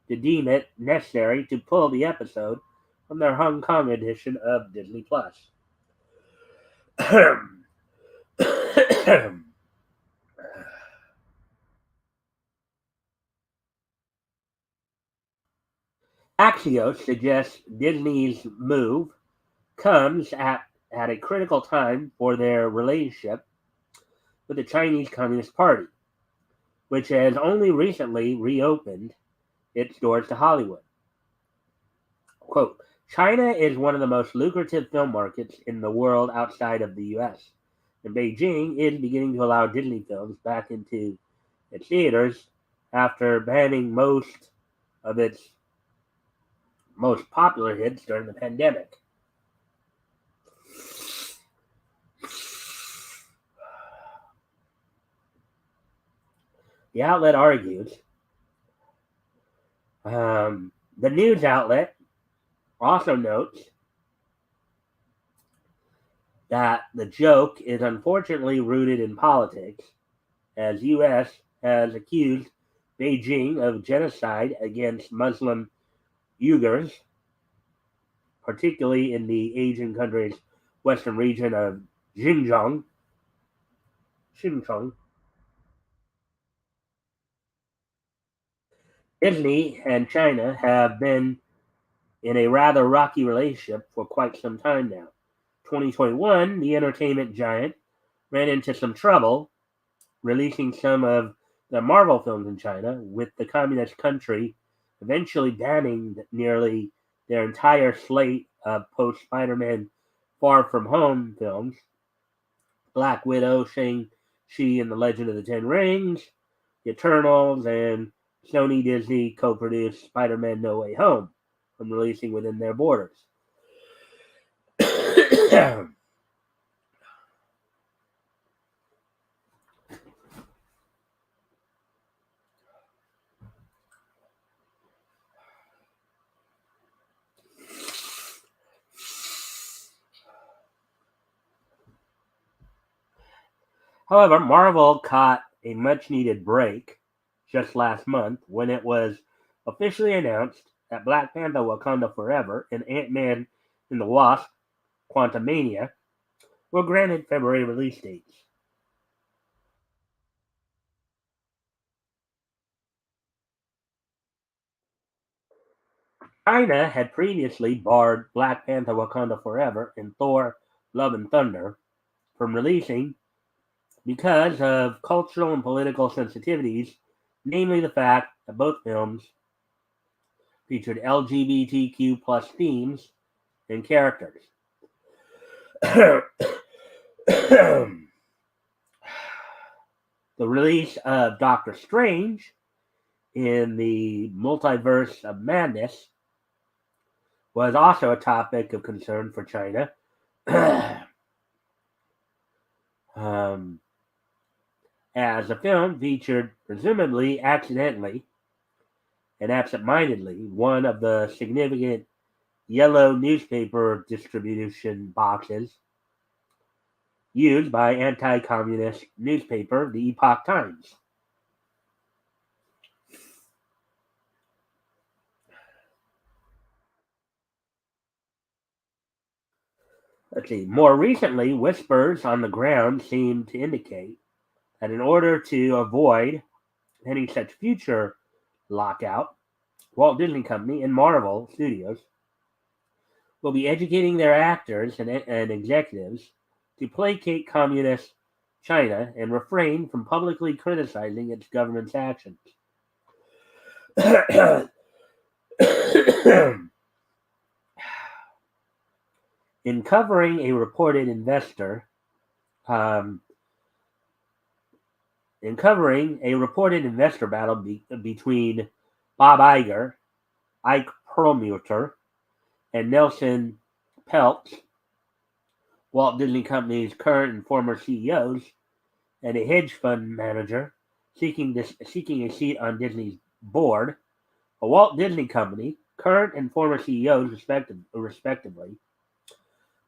to deem it necessary to pull the episode from their Hong Kong edition of Disney Plus. Axios suggests Disney's move comes at a critical time for their relationship with the Chinese Communist Party, which has only recently reopened its doors to Hollywood. Quote, China is one of the most lucrative film markets in the world outside of the US, and Beijing is beginning to allow Disney films back into its theaters after banning most of its most popular hits during the pandemic. The outlet argues. The news outlet also notes that the joke is unfortunately rooted in politics, as U.S. has accused Beijing of genocide against Muslim Uyghurs, particularly in the Asian country's western region of Xinjiang. Xinjiang. Disney and China have been in a rather rocky relationship for quite some time now. 2021, the entertainment giant ran into some trouble releasing some of the Marvel films in China, with the communist country eventually banning nearly their entire slate of post Spider-Man Far From Home films. Black Widow, Shang-Chi and the Legend of the Ten Rings, The Eternals, and Sony Disney co-produced Spider-Man No Way Home from releasing within their borders. However, Marvel caught a much needed break just last month when it was officially announced that Black Panther Wakanda Forever and Ant-Man and the Wasp Quantumania were granted February release dates. China had previously barred Black Panther Wakanda Forever and Thor Love and Thunder from releasing because of cultural and political sensitivities, namely the fact that both films featured LGBTQ plus themes and characters. The release of Doctor Strange in the Multiverse of Madness was also a topic of concern for China. As the film featured, presumably accidentally and absent-mindedly, one of the significant yellow newspaper distribution boxes used by anti-communist newspaper the Epoch Times. Let's see. More recently, whispers on the ground seem to indicate that in order to avoid any such future lockout, Walt Disney Company and Marvel Studios will be educating their actors and executives to placate communist China and refrain from publicly criticizing its government's actions. In covering a reported investor um, battle between Bob Iger, Ike Perlmutter, and Nelson Peltz, Walt Disney Company's current and former CEOs, and a hedge fund manager seeking a seat on Disney's board, a Walt Disney Company, current and former CEOs respectively,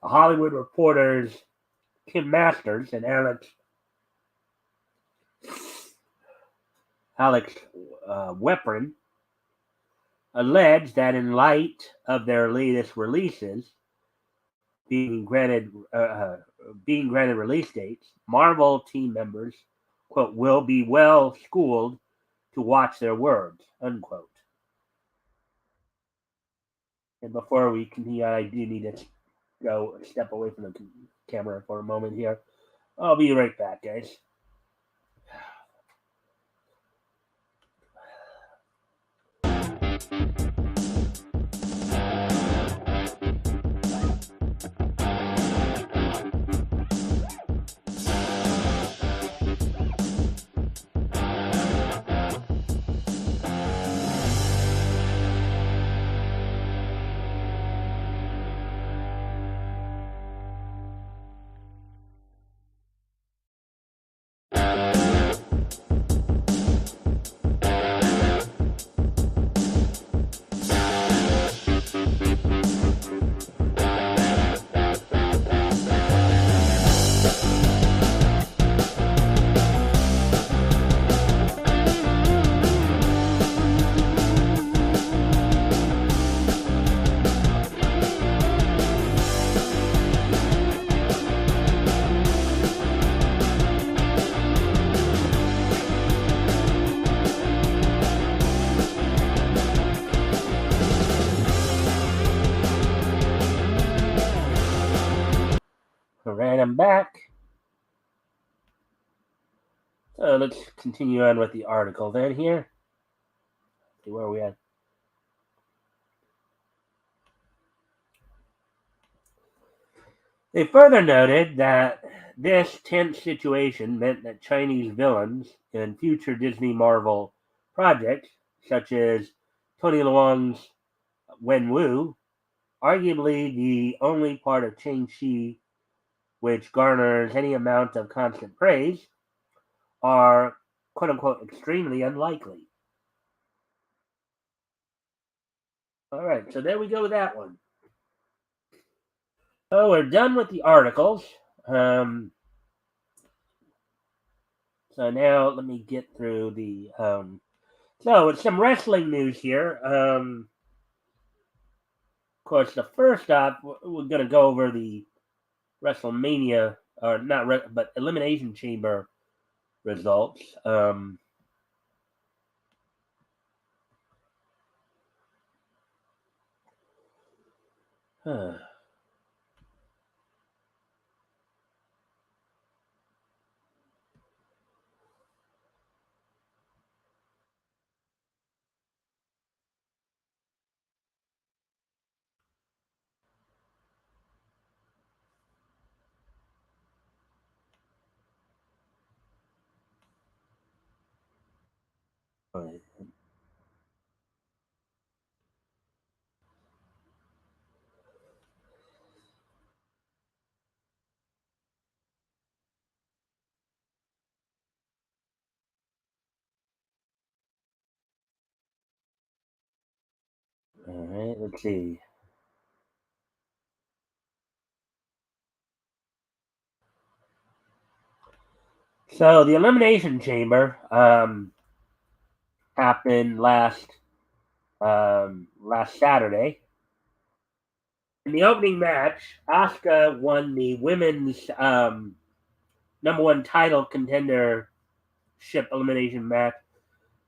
the Hollywood Reporter's Kim Masters and Alex Weprin alleged that in light of their latest releases being granted release dates, Marvel team members, quote, will be well schooled to watch their words, unquote. And before we continue, I do need to go step away from the camera for a moment here. I'll be right back, guys. Alright, I'm back. So let's continue on with the article then here. See where we at. They further noted that this tense situation meant that Chinese villains in future Disney Marvel projects, such as Tony Leung's Wen Wu, arguably the only part of Shang-Chi which garners any amount of constant praise, are quote unquote extremely unlikely. Alright, so there we go with that one. So we're done with the articles. So now let me get through the so it's some wrestling news here. Of course, the first up, we're going to go over the WrestleMania, or not, but Elimination Chamber results. Huh. All right, let's see. So the Elimination Chamber happened last Saturday. In the opening match, Asuka won the women's number one title contendership elimination match,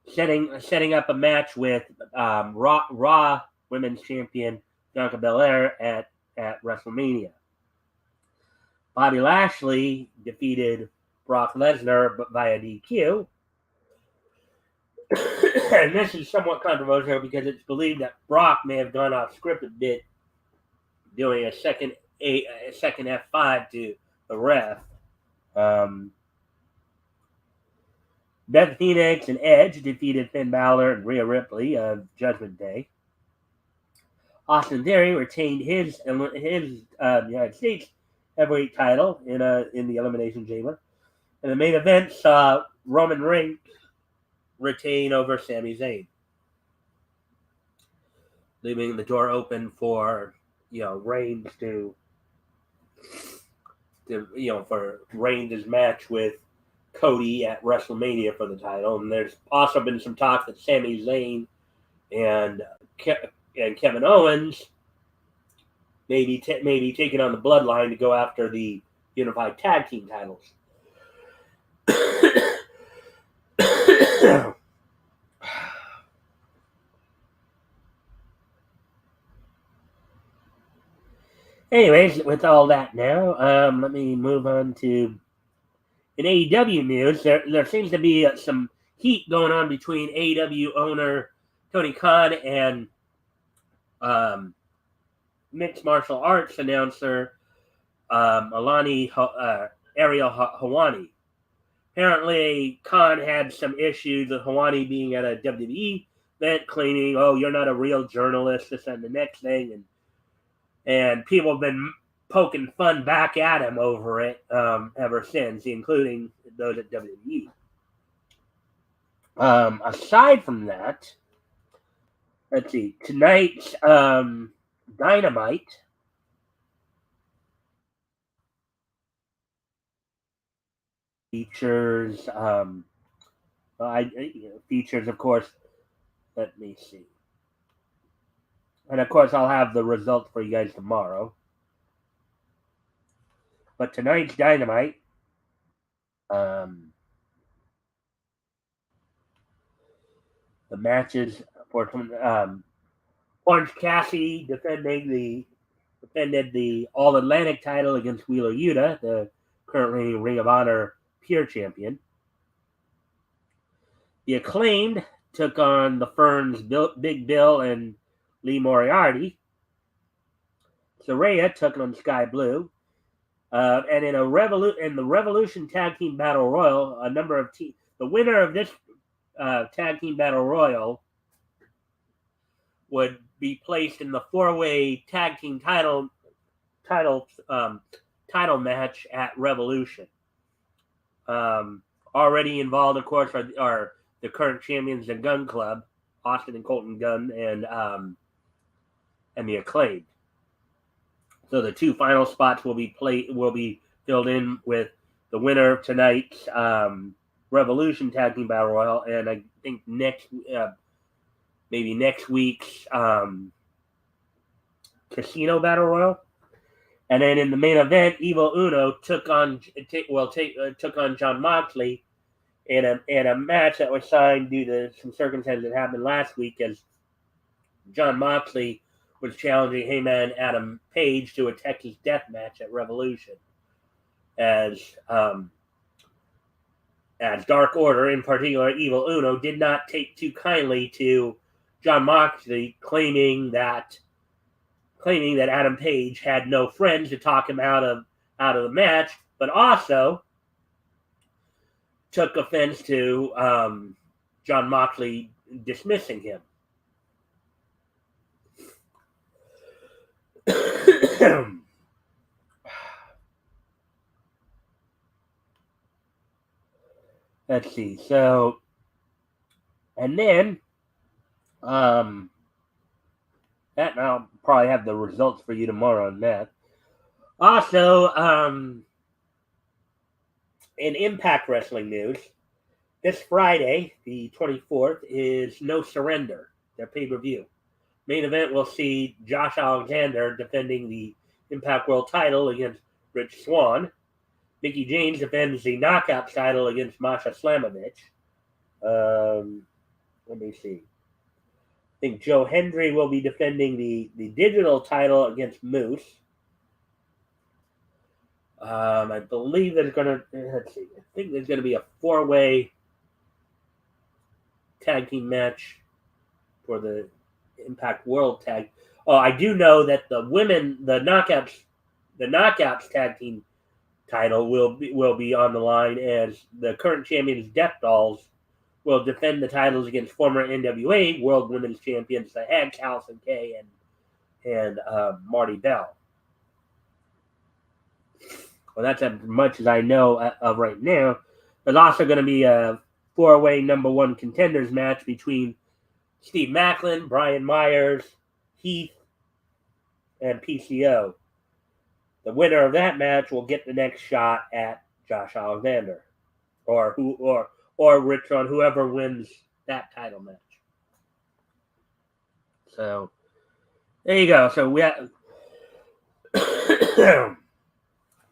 setting up a match with Raw Women's Champion Bianca Belair at at WrestleMania. Bobby Lashley defeated Brock Lesnar via DQ. And this is somewhat controversial because it's believed that Brock may have gone off script a bit, doing a second F5 to the ref. Beth Phoenix and Edge defeated Finn Balor and Rhea Ripley of Judgment Day. Austin Theory retained his United States heavyweight title in the Elimination Chamber. And the main event saw Roman Reigns retain over Sami Zayn, leaving the door open for Reigns for Reigns' match with Cody at WrestleMania for the title. And there's also been some talk that Sami Zayn and Kevin Owens may be taking on the Bloodline to go after the Unified Tag Team titles. Anyways, with all that now, let me move on to in AEW news. There seems to be some heat going on between AEW owner Tony Khan and mixed martial arts announcer Ariel Helwani. Apparently, Khan had some issues with Helwani being at a WWE event, claiming, "Oh, you're not a real journalist," this and the next thing, and people have been poking fun back at him over it ever since, including those at WWE. Aside from that, let's see, tonight's Dynamite features, features, of course, let me see. And of course, I'll have the results for you guys tomorrow. But tonight's Dynamite, the matches for Orange Cassidy defended the All Atlantic title against Wheeler Yuta, the currently Ring of Honor Pure Champion. The Acclaimed took on the Ferns, Big Bill and Lee Moriarty. Saraya took on Sky Blue. And in the Revolution Tag Team Battle Royal, a number of teams. The winner of this Tag Team Battle Royal would be placed in the 4-way Tag Team title match at Revolution. Already involved, of course, are the current champions, the Gun Club, Austin and Colton Gunn, and the Acclaimed. So the two final spots will be filled in with the winner of tonight's Revolution Tag Team Battle Royal, and I think next week's Casino Battle Royal. And then in the main event, Evil Uno took on Jon Moxley in a match that was signed due to some circumstances that happened last week, as Jon Moxley was challenging Heyman Adam Page to a Texas Death Match at Revolution, as Dark Order, in particular Evil Uno, did not take too kindly to Jon Moxley claiming that Adam Page had no friends to talk him out of the match, but also took offense to Jon Moxley dismissing him. Let's see. So, and then, that I'll probably have the results for you tomorrow on that. Also, in Impact Wrestling news, this Friday, the 24th, is No Surrender, their pay-per-view. Main event will see Josh Alexander defending the Impact World title against Rich Swann. Mickie James defends the Knockout title against Masha Slamovich. Let me see. I think Joe Hendry will be defending the digital title against Moose. I believe there's gonna let's see. I think there's gonna be a 4-way tag team match for the Impact World Tag. Oh, I do know that the Knockouts tag team title will be on the line as the current champions Death Dolls will defend the titles against former NWA World Women's Champions the Head Calvin Kay and Marty Bell. Well, that's as much as I know of right now. There's also going to be a 4-way number one contenders match between Steve Macklin, Brian Myers, Heath, and PCO. The winner of that match will get the next shot at Josh Alexander, or Rich on whoever wins that title match. So there you go. So we have,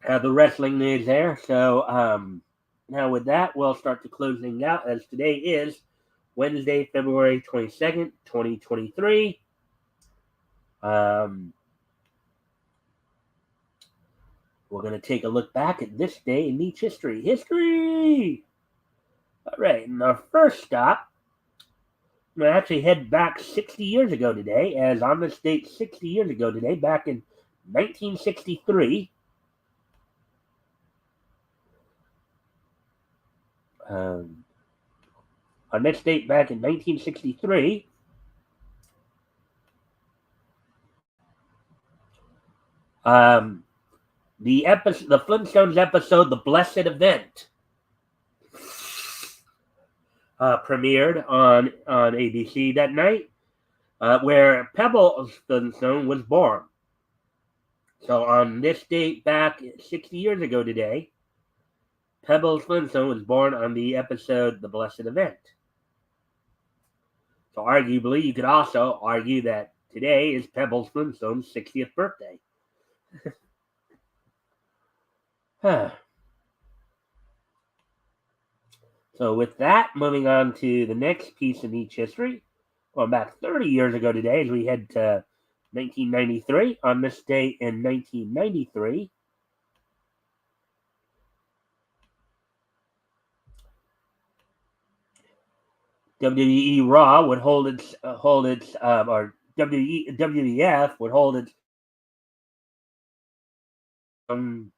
have the wrestling news there. So now with that, we'll start to close things out as today is Wednesday, February 22nd, 2023. We're going to take a look back at this day in Nietzsche history. History! All right, and our first stop, I'm going to actually head back 60 years ago today, as on this date 60 years ago today, back in 1963, on this date back in 1963, the Flintstones episode, The Blessed Event, premiered on ABC that night, where Pebbles Flintstone was born. So on this date back 60 years ago today, Pebbles Flintstone was born on the episode The Blessed Event. So arguably, you could also argue that today is Pebbles Flintstone's 60th birthday. So with that, moving on to the next piece of Nietzsche history, going back 30 years ago today, as we head to 1993. On this day in 1993, WWE Raw would hold its or WWF would hold its from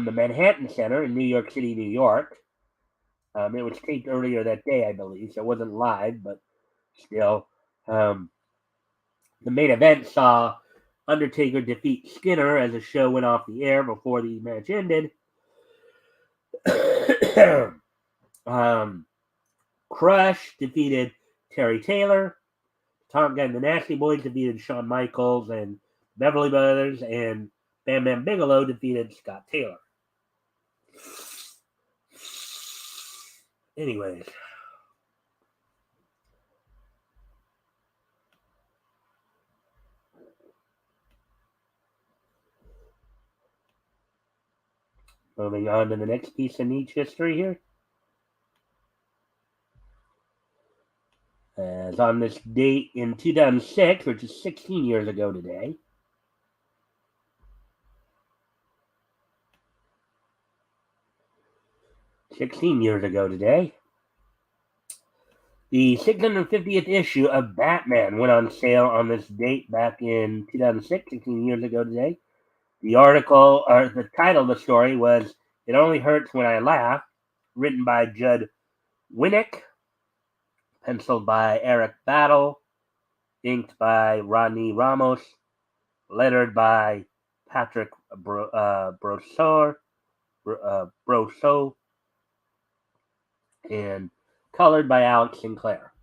the Manhattan Center in New York City, New York. It was taped earlier that day, I believe, so it wasn't live, but still. The main event saw Undertaker defeat Skinner as the show went off the air before the match ended. Crush defeated Terry Taylor. Tom Gunn and the Nasty Boys defeated Shawn Michaels and Beverly Brothers, and Bam Bam Bigelow defeated Scott Taylor. Anyways. Moving on to the next piece of Nietzsche history here. As on this date in 2006, which is 16 years ago today, the 650th issue of Batman went on sale on this date back in 2006, 16 years ago today. The article, or the title of the story was It Only Hurts When I Laugh, written by Judd Winnick, penciled by Eric Battle, inked by Rodney Ramos, lettered by Patrick Brousseau, and colored by Alex Sinclair.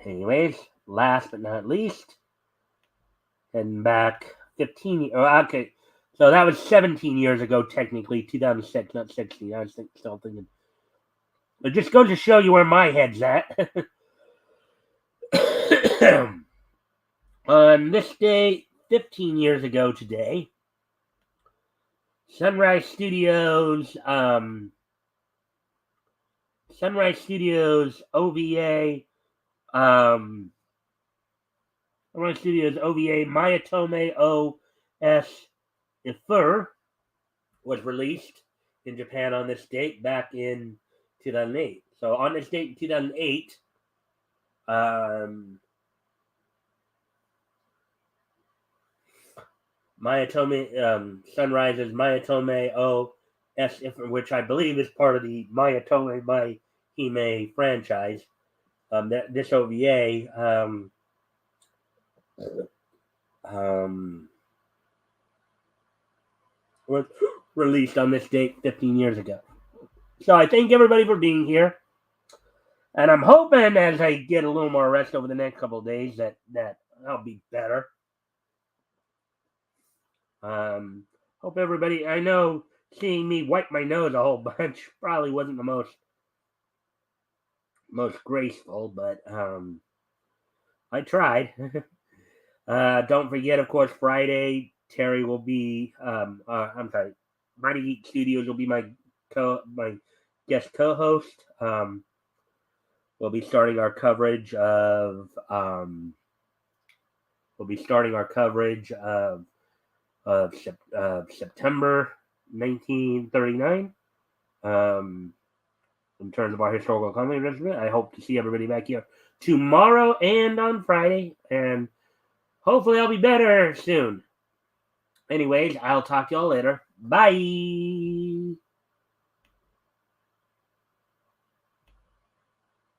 Anyways, last but not least, heading back 15. Okay, so that was 17 years ago, technically, 2006, not 16. I was still thinking. It just goes to show you where my head's at. On this day, 15 years ago today, Sunrise Studios OVA, Sunrise Studios OVA Mayatome O S Ifur was released in Japan on this date back in 2008. So on this date in 2008, Sunrise's Mayatome O S Ifur, which I believe is part of the Mayatome by Hime franchise. This OVA was released on this date 15 years ago. So I thank everybody for being here. And I'm hoping as I get a little more rest over the next couple of days that I'll be better. Hope everybody, I know seeing me wipe my nose a whole bunch probably wasn't the most graceful, but I tried. Don't forget, of course, Friday, Terry will be, Mighty Geek Studios will be my guest co-host. We'll be starting our coverage of September 1939. In terms of our historical comedy, I hope to see everybody back here tomorrow and on Friday, and hopefully I'll be better soon. Anyways, I'll talk to y'all later. Bye.